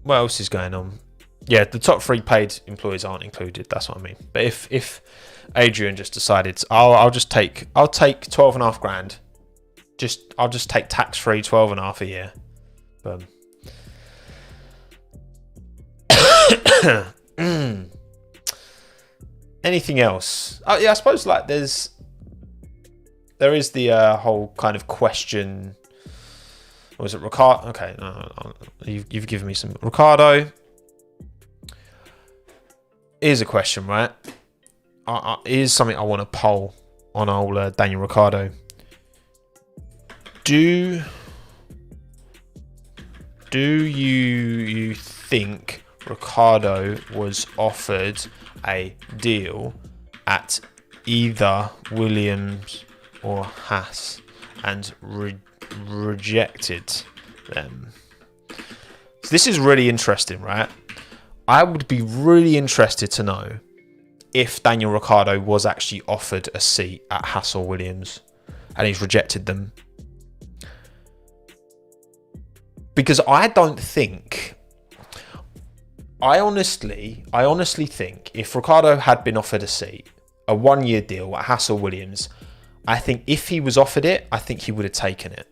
What else is going on? Yeah, the top 3 paid employees aren't included. That's what I mean. But if Adrian just decided, I'll take 12.5 grand. I'll just take tax free 12.5 a year. Boom. Anything else? Oh yeah, I suppose like there is the whole kind of question. Was it Ricciardo? Okay, no, you've given me some Ricciardo. Here's a question, right? Here's something I want to poll on old Daniel Ricciardo. Do you think Ricciardo was offered a deal at either Williams or Haas and rejected them? So this is really interesting, right? I would be really interested to know if Daniel Ricciardo was actually offered a seat at Haas or Williams and he's rejected them. Because I honestly think if Ricciardo had been offered a seat, a 1-year deal at Haas or Williams, I think if he was offered it, I think he would have taken it.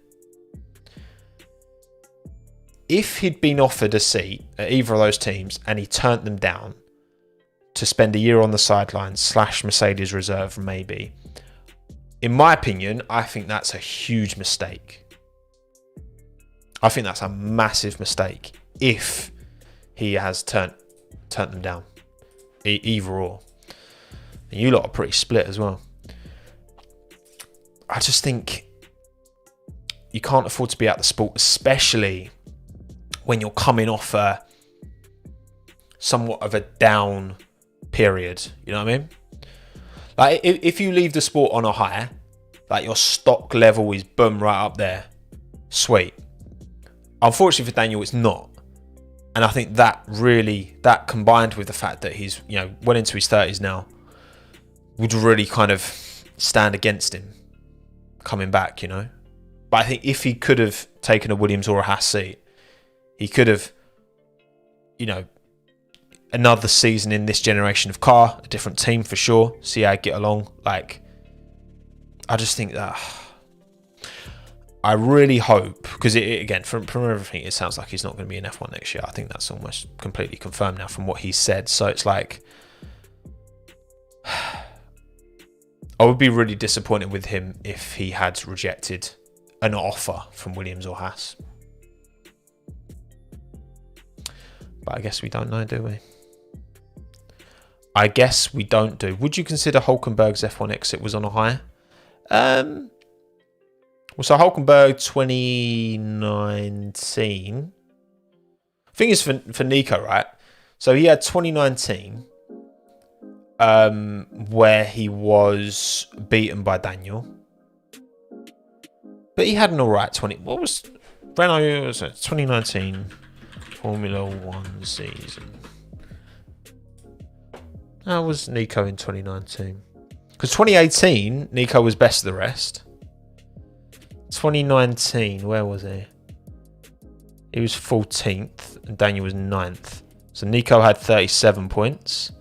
If he'd been offered a seat at either of those teams and he turned them down to spend a year on the sidelines / Mercedes reserve maybe, in my opinion, I think that's a huge mistake. I think that's a massive mistake if he has turned them down, either or. And you lot are pretty split as well. I just think you can't afford to be out the sport, especially when you're coming off somewhat of a down period. You know what I mean? Like if you leave the sport on a high, like your stock level is boom right up there, sweet. Unfortunately for Daniel, it's not. And I think that combined with the fact that he's, well into his 30s now, would really kind of stand against him coming back, But I think if he could have taken a Williams or a Haas seat, he could have, another season in this generation of car, a different team for sure, see how I get along. Like, I just think that I really hope, because again, from everything, it sounds like he's not going to be in F1 next year. I think that's almost completely confirmed now from what he said. So it's like, I would be really disappointed with him if he had rejected an offer from Williams or Haas. But I guess we don't know, do we? I guess we don't do. Would you consider Hulkenberg's F1 exit was on a high? Well, so Hulkenberg 2019. Thing is for Nico, right? So he had 2019, where he was beaten by Daniel, but he had an alright 20. What was Renault? Was it 2019 Formula One season? How was Nico in 2019? Because 2018, Nico was best of the rest. 2019, where was he? He was 14th and Daniel was 9th. So Nico had 37 points.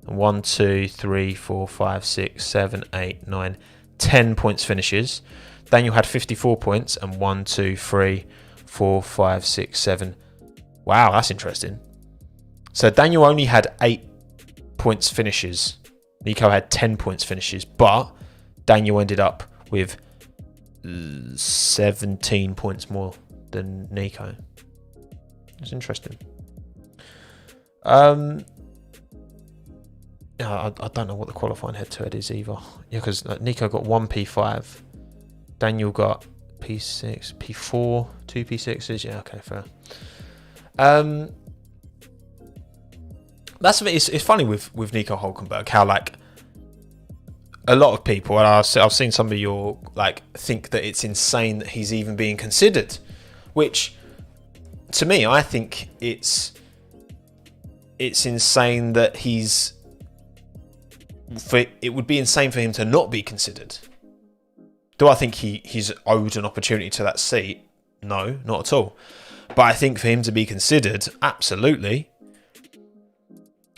And 1, 2, 3, 4, 5, 6, 7, 8, 9, 10 points finishes. Daniel had 54 points and 1, 2, 3, 4, 5, 6, 7. Wow, that's interesting. So Daniel only had 8 points finishes. Nico had 10 points finishes, but Daniel ended up with 17 points more than Nico. It's interesting. I don't know what the qualifying head-to-head is either. Yeah, because Nico got 1 P5, Daniel got P6, P4, 2 P6s. Yeah, okay, fair. That's it's funny with Nico Hülkenberg how like a lot of people, and I've seen some of your like think that it's insane that he's even being considered, which to me I think it's insane that it would be insane for him to not be considered. Do I think he's owed an opportunity to that seat? No, not at all. But I think for him to be considered, absolutely.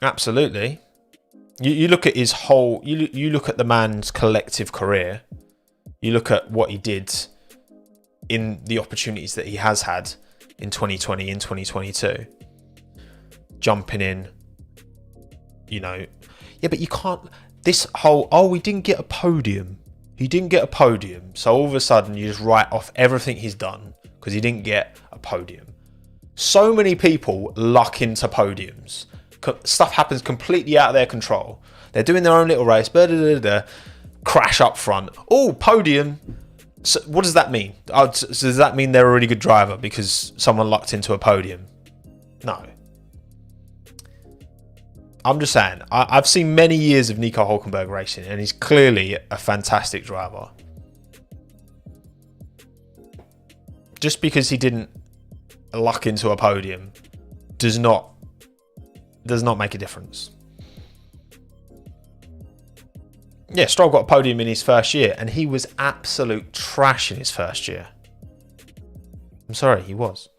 Absolutely. You look at his whole... You look at the man's collective career. You look at what he did in the opportunities that he has had in 2020, in 2022. Jumping in, Yeah, but you can't... This whole... we didn't get a podium. He didn't get a podium. So all of a sudden, you just write off everything he's done because he didn't get a podium. So many people luck into podiums. Stuff happens completely out of their control. They're doing their own little race, crash up front. Oh, podium. So what does that mean? So does that mean they're a really good driver because someone lucked into a podium? No. I'm just saying, I've seen many years of Nico Hülkenberg racing, and he's clearly a fantastic driver. Just because he didn't luck into a podium does not make a difference. Yeah, Stroll got a podium in his first year, and he was absolute trash in his first year. I'm sorry, he was.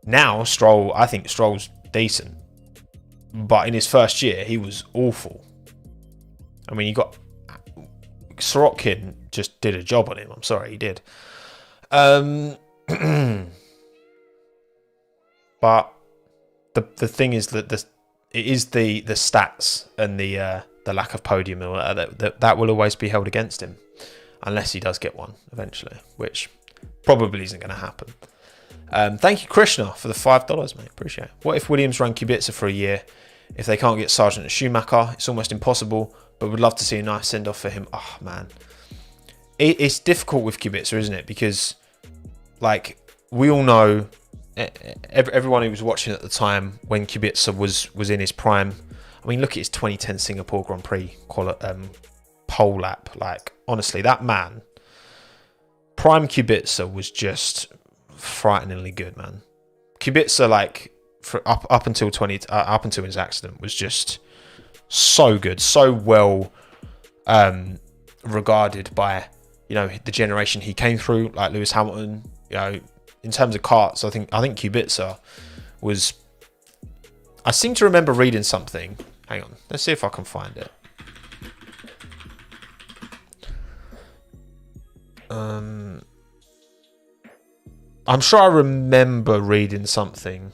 Now, I think Stroll's decent. But in his first year, he was awful. I mean, Sorokin just did a job on him. I'm sorry, he did. But the thing is that it is the stats and the lack of podium that will always be held against him, unless he does get one eventually, which probably isn't going to happen. Thank you, Krishna, for the $5, mate. Appreciate it. What if Williams run Kubica for a year? If they can't get Sargent and Schumacher, it's almost impossible, but would love to see a nice send-off for him. Oh, man. It's difficult with Kubica, isn't it? Because, like, we all know, everyone who was watching at the time when Kubica was in his prime, I mean, look at his 2010 Singapore Grand Prix pole lap. Like, honestly, that man, prime Kubica was just frighteningly good, man. Kubica, like, up until his accident, was just so good, so well regarded by the generation he came through, like Lewis Hamilton. In terms of karts, I think Kubica was. I seem to remember reading something. Hang on, let's see if I can find it. I'm sure I remember reading something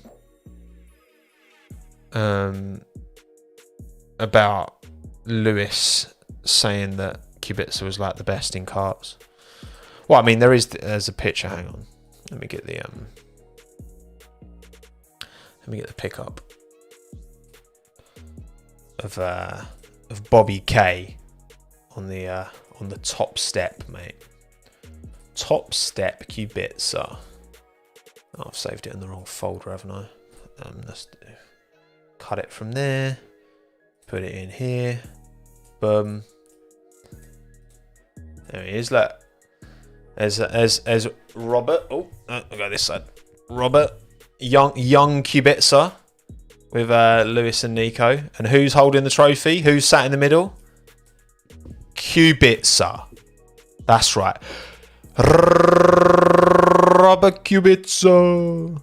about Lewis saying that Kubica was like the best in karts. Well, I mean, there's a picture. Hang on, let me get the pickup of Bobby K on the top step, mate. Top step Kubica. Oh, I've saved it in the wrong folder, haven't I? Let's cut it from there. Put it in here. Boom. There he is. Look. As Robert. Oh, I got this side. Robert, young Kubica. with Lewis and Nico. And who's holding the trophy? Who's sat in the middle? Kubica. That's right. Robert Kubica.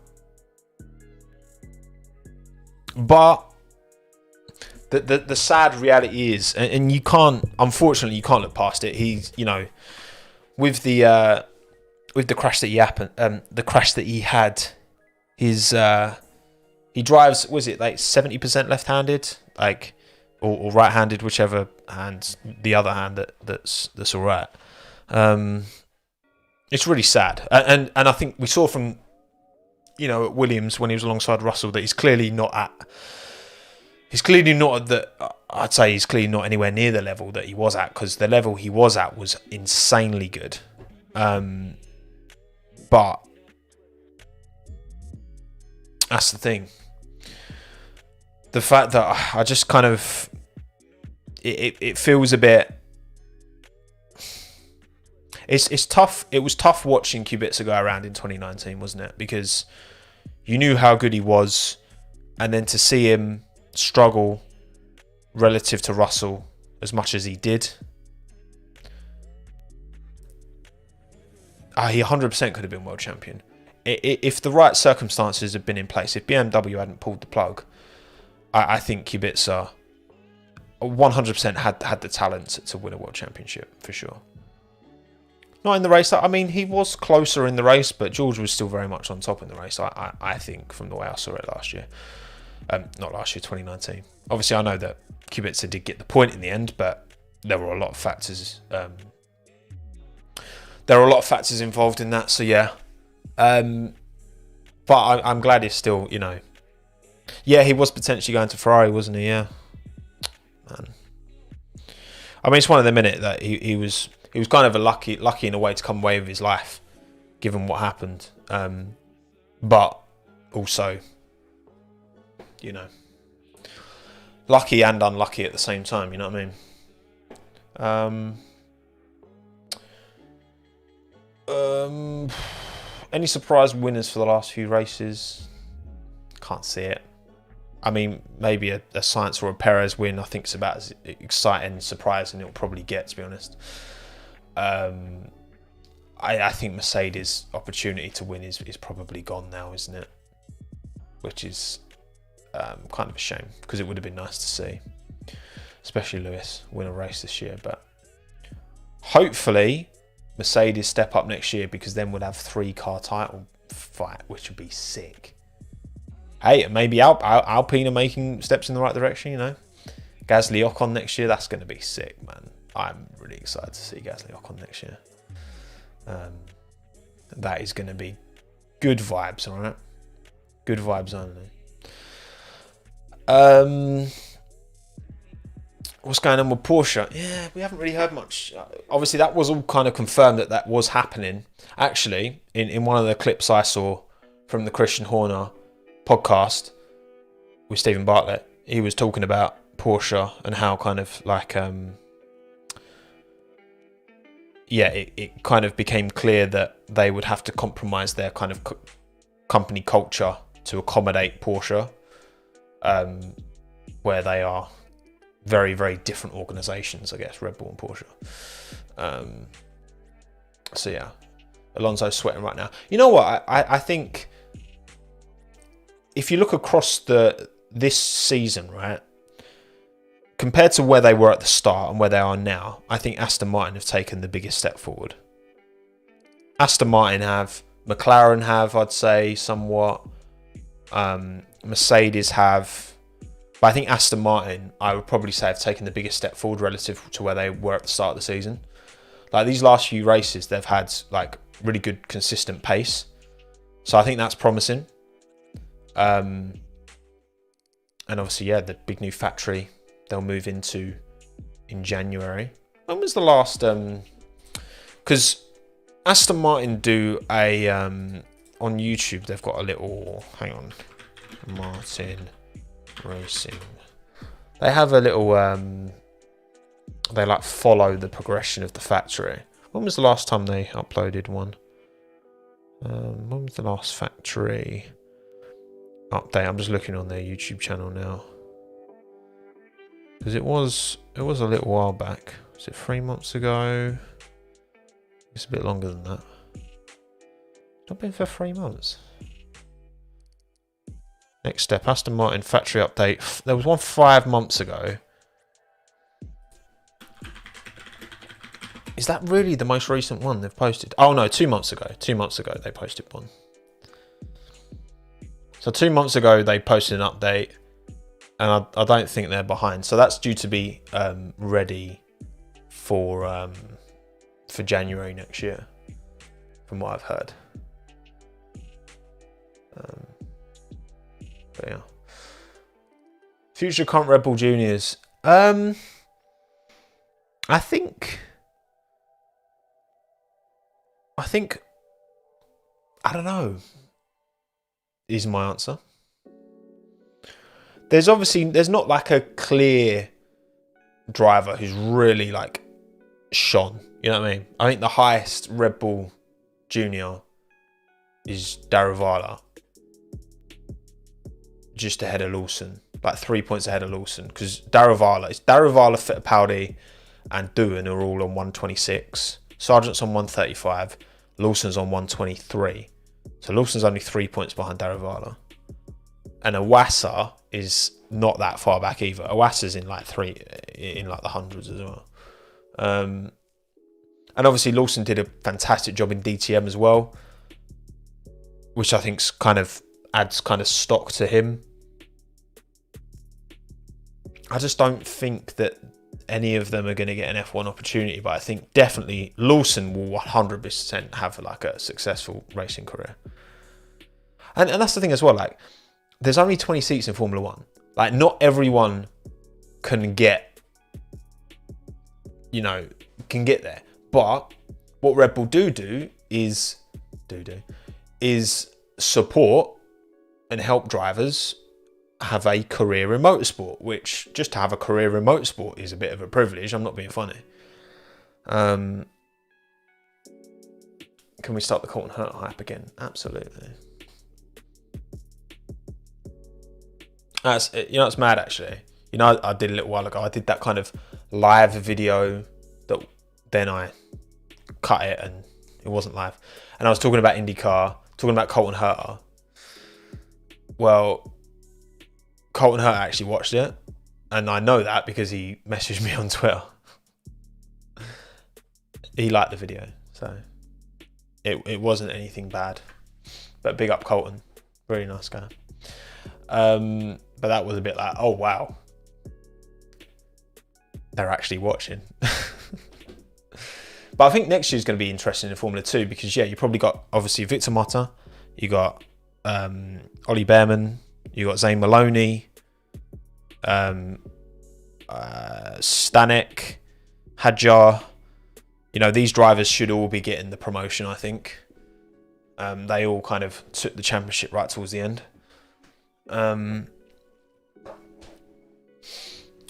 But the sad reality is, and you can't, unfortunately, you can't look past it. He's, you know, with the crash that he happened, the crash that he had, his he drives, was it like 70% left-handed, like, or right-handed, whichever hand, the other hand that's all right. It's really sad, and I think we saw from, you know, at Williams when he was alongside Russell that he's clearly not at that. I'd say he's clearly not anywhere near the level that he was at, because the level he was at was insanely good. But that's the thing. The fact that I just kind of it feels a bit. It's tough. It was tough watching Kubica go around in 2019, wasn't it? Because you knew how good he was, and then to see him struggle relative to Russell as much as he did, he 100% could have been world champion. If the right circumstances had been in place, if BMW hadn't pulled the plug, I think Kubica 100% had the talent to win a world championship for sure. Not in the race. I mean, he was closer in the race, but George was still very much on top in the race, I think, from the way I saw it last year. Not last year, 2019. Obviously, I know that Kubica did get the point in the end, but there were a lot of factors. There are a lot of factors involved in that, so yeah. But I'm glad he's still, you know. Yeah, he was potentially going to Ferrari, wasn't he? Yeah. Man. I mean, it's one of the minute that he was kind of a lucky in a way to come away with his life, given what happened. But also, you know, lucky and unlucky at the same time. You know what I mean? Any surprise winners for the last few races? Can't see it. I mean, maybe a Sainz or a Perez win, I think, is about as exciting and surprising it'll probably get, to be honest. I think Mercedes' opportunity to win is probably gone now, isn't it? Which is kind of a shame, because it would have been nice to see, especially Lewis win a race this year. But hopefully Mercedes step up next year, because then we'll have 3-car title fight, which would be sick. Hey, maybe Alpine are making steps in the right direction, you know. Gasly Ocon next year, that's going to be sick, man. I'm really excited to see Gasly Ocon next year. That is going to be good vibes, alright? Good vibes only. What's going on with Porsche? Yeah, we haven't really heard much. Obviously, that was all kind of confirmed that was happening. Actually, in one of the clips I saw from the Christian Horner podcast with Stephen Bartlett, he was talking about Porsche and how kind of like it kind of became clear that they would have to compromise their kind of company culture to accommodate Porsche, where they are very, very different organisations, I guess, Red Bull and Porsche. So yeah, Alonso's sweating right now. You know what? I think if you look across this season, right, compared to where they were at the start and where they are now, I think Aston Martin have taken the biggest step forward. Aston Martin have, McLaren have, I'd say, somewhat. Mercedes have. But I think Aston Martin, I would probably say, have taken the biggest step forward relative to where they were at the start of the season. Like, these last few races, they've had like really good, consistent pace. So I think that's promising. And obviously, yeah, the big new factory they'll move into in January. When was the last? Because Aston Martin do a on YouTube. They've got a little. Hang on, Martin Racing. They have a little. They like follow the progression of the factory. When was the last time they uploaded one? When was the last factory? update. I'm just looking on their YouTube channel now. Because it was a little while back. Was it 3 months ago? It's a bit longer than that. It's not been for 3 months. Next step, Aston Martin factory update. There was one 5 months ago. Is that really the most recent one they've posted? Oh no, 2 months ago. 2 months ago they posted one. So 2 months ago they posted an update, and I don't think they're behind. So that's due to be ready for January next year, from what I've heard. But yeah, future current Red Bull juniors. I think I don't know is my answer. There's not like a clear driver who's really like shone. You know what I mean? I think the highest Red Bull junior is Darivala, just ahead of Lawson, like 3 points ahead of Lawson, because Darivala, Fittipaldi and Doohan are all on 126. Sargent's on 135. Lawson's on 123. So Lawson's only 3 points behind Darivala. And Iwasa is not that far back either. Iwasa's in like the hundreds as well. And obviously Lawson did a fantastic job in DTM as well, which I think adds stock to him. I just don't think that any of them are going to get an F1 opportunity, but I think definitely Lawson will 100% have like a successful racing career. And that's the thing as well, like there's only 20 seats in Formula 1. Like not everyone can get there. But what Red Bull do is support and help drivers have a career in motorsport, which just to have a career in motorsport is a bit of a privilege. I'm not being funny. Can we start the Colton Hurt hype again? Absolutely. It's mad actually. I did a little while ago. I did that kind of live video that then I cut it and it wasn't live. And I was talking about IndyCar, talking about Colton Hurt. Well, Colton Hurt actually watched it, and I know that because he messaged me on Twitter. He liked the video, so it wasn't anything bad. But big up Colton, really nice guy. But that was a bit like, oh wow, they're actually watching. But I think next year's going to be interesting in Formula 2 because you probably got obviously Victor Motta, you got Ollie Behrman, you got Zane Maloney, Stanek, Hadjar. These drivers should all be getting the promotion, I think. They all kind of took the championship right towards the end. So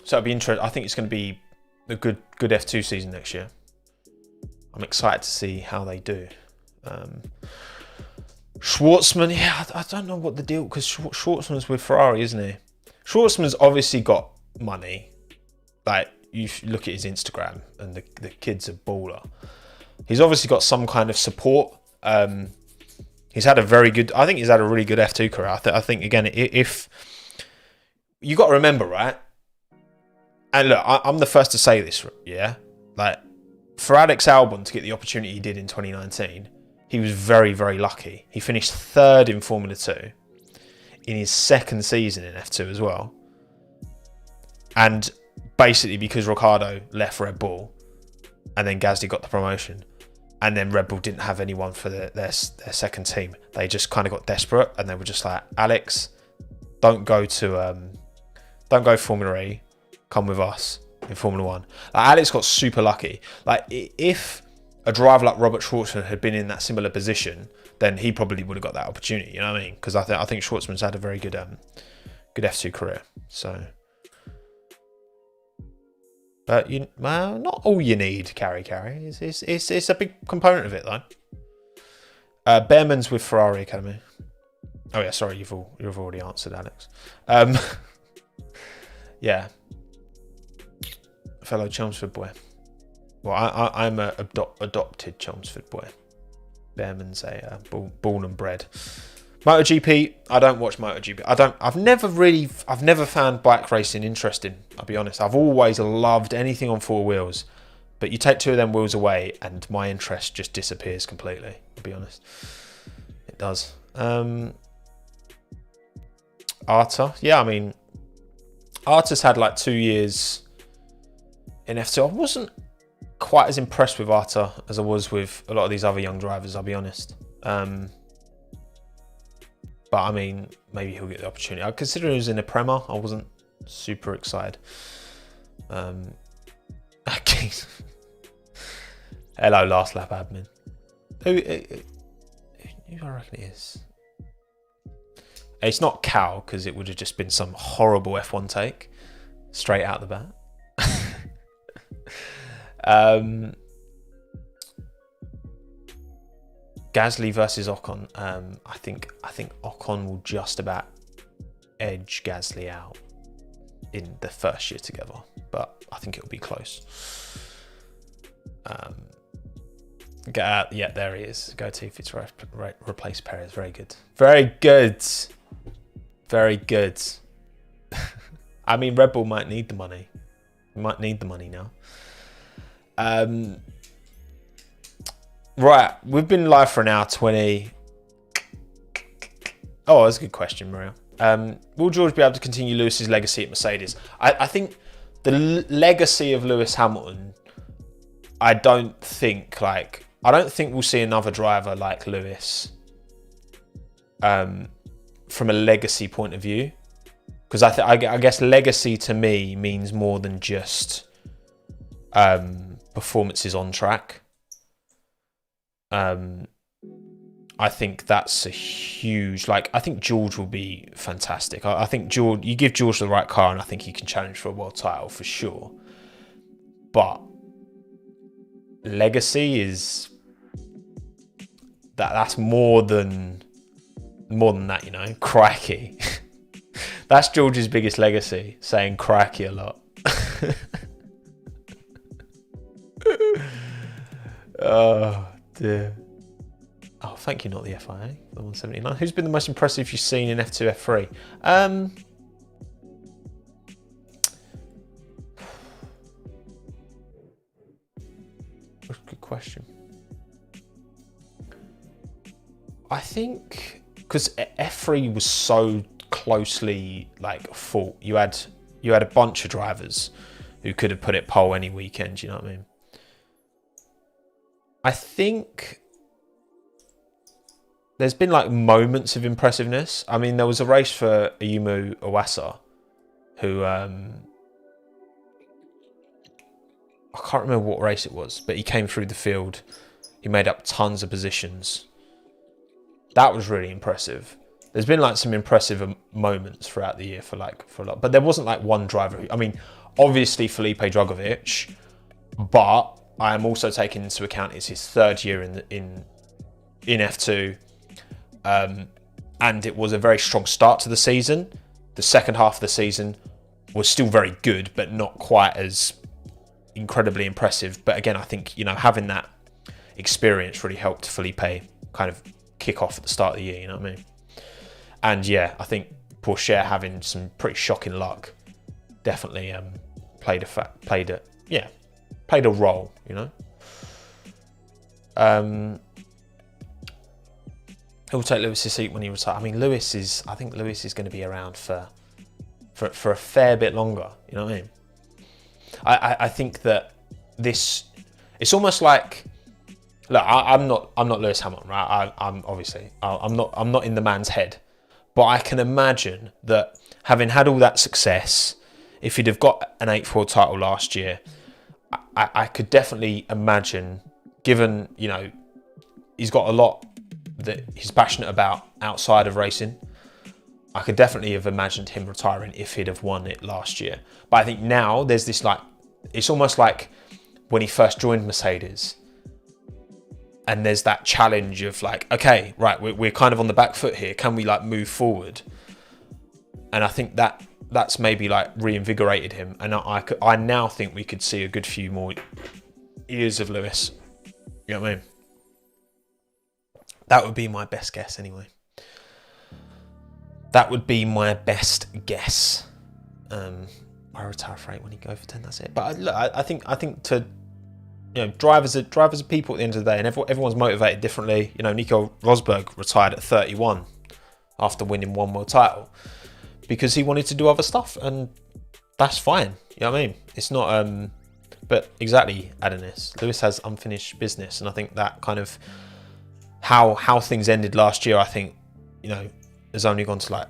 it'll be interesting. I think it's going to be a good F2 season next year. I'm excited to see how they do. Schwartzman, I don't know what the deal, because Schwartzman's with Ferrari, isn't he? Schwartzman's obviously got money. Like, you look at his Instagram and the kid's a baller. He's obviously got some kind of support. He's had a really good F2 career. I think again, if you got to remember, right? And look, I'm the first to say this, yeah? Like, for Alex Albon to get the opportunity he did in 2019, he was very, very lucky. He finished third in Formula 2 in his second season in F2 as well. And basically because Ricciardo left Red Bull and then Gasly got the promotion and then Red Bull didn't have anyone for their second team, they just kind of got desperate and they were just like, Alex, don't go Formula E, come with us in Formula 1. Like, Alex got super lucky. Like, if a driver like Robert Schwartzman had been in that similar position, then he probably would have got that opportunity. You know what I mean? Because I think Schwartzman's had a very good F2 career. So, but not all you need. Carry. It's a big component of it though. Behrman's with Ferrari Academy. Oh yeah, sorry, you've already answered, Alex. Yeah, fellow Chelmsford boy. Well, I'm a adopted Chelmsford boy. Bearman's a born and bred. MotoGP, I don't watch MotoGP. I've never found bike racing interesting. I'll be honest. I've always loved anything on four wheels, but you take two of them wheels away, and my interest just disappears completely. I'll be honest. It does. Arta, yeah. I mean, Arta's had like 2 years in F2. I wasn't quite as impressed with Arta as I was with a lot of these other young drivers, I'll be honest. But I mean, maybe he'll get the opportunity. I consider he was in a Prema. I wasn't super excited. Okay. Hello, last lap admin. Who I reckon it is? It's not Cal, because it would have just been some horrible F1 take straight out the bat. Gasly versus Ocon. I think Ocon will just about edge Gasly out in the first year together, but I think it'll be close. Yeah, there he is. Go to if it's replace Perez. Very good. Very good. Very good. I mean, Red Bull might need the money. Might need the money now. Right, we've been live for an hour 20. Oh, that's a good question, Maria. Will George be able to continue Lewis's legacy at Mercedes? I think the legacy of Lewis Hamilton, I don't think we'll see another driver like Lewis from a legacy point of view. Because I guess legacy to me means more than just performances on track. I think that's a huge, I think George will be fantastic. I think George, you give George the right car and I think he can challenge for a world title for sure. But legacy is, that's more than that, you know, crikey. That's George's biggest legacy, saying crikey a lot. Oh dear. Oh, thank you, not the FIA, the 179. Who's been the most impressive you've seen in F2, F3? That's a good question. I think because F3 was so closely fought. You had a bunch of drivers who could have put it pole any weekend. You know what I mean? I think there's been moments of impressiveness. I mean, there was a race for Ayumu Iwasa, who I can't remember what race it was, but he came through the field. He made up tons of positions. That was really impressive. There's been some impressive moments throughout the year for a lot, but there wasn't one driver. I mean, obviously Felipe Drugovich, but I am also taking into account it's his third year in F2. And it was a very strong start to the season. The second half of the season was still very good, but not quite as incredibly impressive. But again, I think, having that experience really helped Felipe kind of kick off at the start of the year, you know what I mean? And yeah, I think Porsche having some pretty shocking luck definitely played a role, you know? He'll take Lewis's seat when he retires. I mean, I think Lewis is going to be around for a fair bit longer. You know what I mean? I think that it's almost like, look, I'm not Lewis Hamilton, right? I'm not in the man's head, but I can imagine that having had all that success, if he'd have got an 8th world title last year, I could definitely imagine, given he's got a lot that he's passionate about outside of racing, I could definitely have imagined him retiring if he'd have won it last year. But I think now there's this it's almost like when he first joined Mercedes and there's that challenge of like, okay, right, we're kind of on the back foot here. Can we like move forward? And I think that's maybe like reinvigorated him. And I now think we could see a good few more years of Lewis. You know what I mean? That would be my best guess anyway. That would be my best guess. I retire for 8 when he go for 10. That's it. But look, I think to, you know, drivers are people at the end of the day, and everyone's motivated differently. You know, Nico Rosberg retired at 31 after winning 1 world title because he wanted to do other stuff, and that's fine. You know what I mean? It's not. But exactly, Adonis. Lewis has unfinished business, and I think that kind of how things ended last year, I think, you know, has only gone to like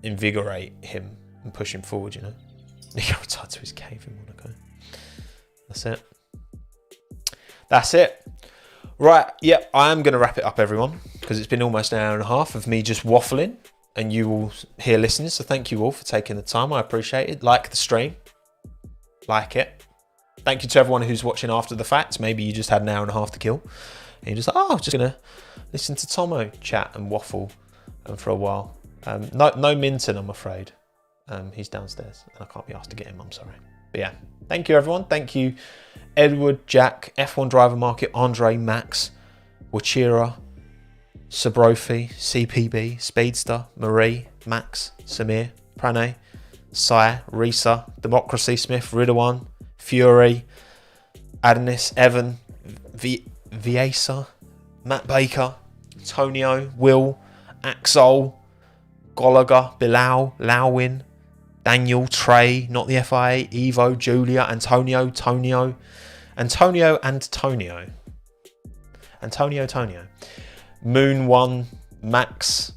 invigorate him and push him forward. You know, Nico retired to his cave in Monaco. That's it. That's it. Right, yep, I am going to wrap it up, everyone, because it's been almost an hour and a half of me just waffling, and you all here listening, so thank you all for taking the time. I appreciate it. Like the stream. Like it. Thank you to everyone who's watching after the fact. Maybe you just had an hour and a half to kill, and you're just like, oh, I'm just going to listen to Tommo chat and waffle for a while. No Minton, I'm afraid. He's downstairs, and I can't be asked to get him. I'm sorry. But yeah, thank you, everyone. Thank you, Edward, Jack, F1 Driver Market, Andre, Max, Wachira, Sabrofi, CPB, Speedster, Marie, Max, Samir, Pranay, Sai, Risa, Democracy, Smith, Ridwan, Fury, Adonis, Evan, Viesa, Matt Baker, Tonio, Will, Axel, Gallagher, Bilal, Lawin, Daniel, Trey, not the FIA, Evo, Julia, Antonio, Tonio, Moon 1, Max,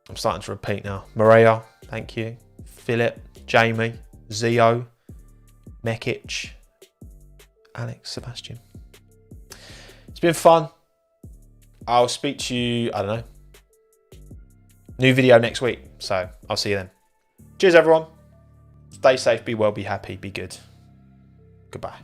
I'm starting to repeat now, Maria, thank you, Philip, Jamie, Zio, Mekic, Alex, Sebastian. It's been fun. I'll speak to you, I don't know, new video next week, so I'll see you then. Cheers, everyone. Stay safe, be well, be happy, be good. Goodbye.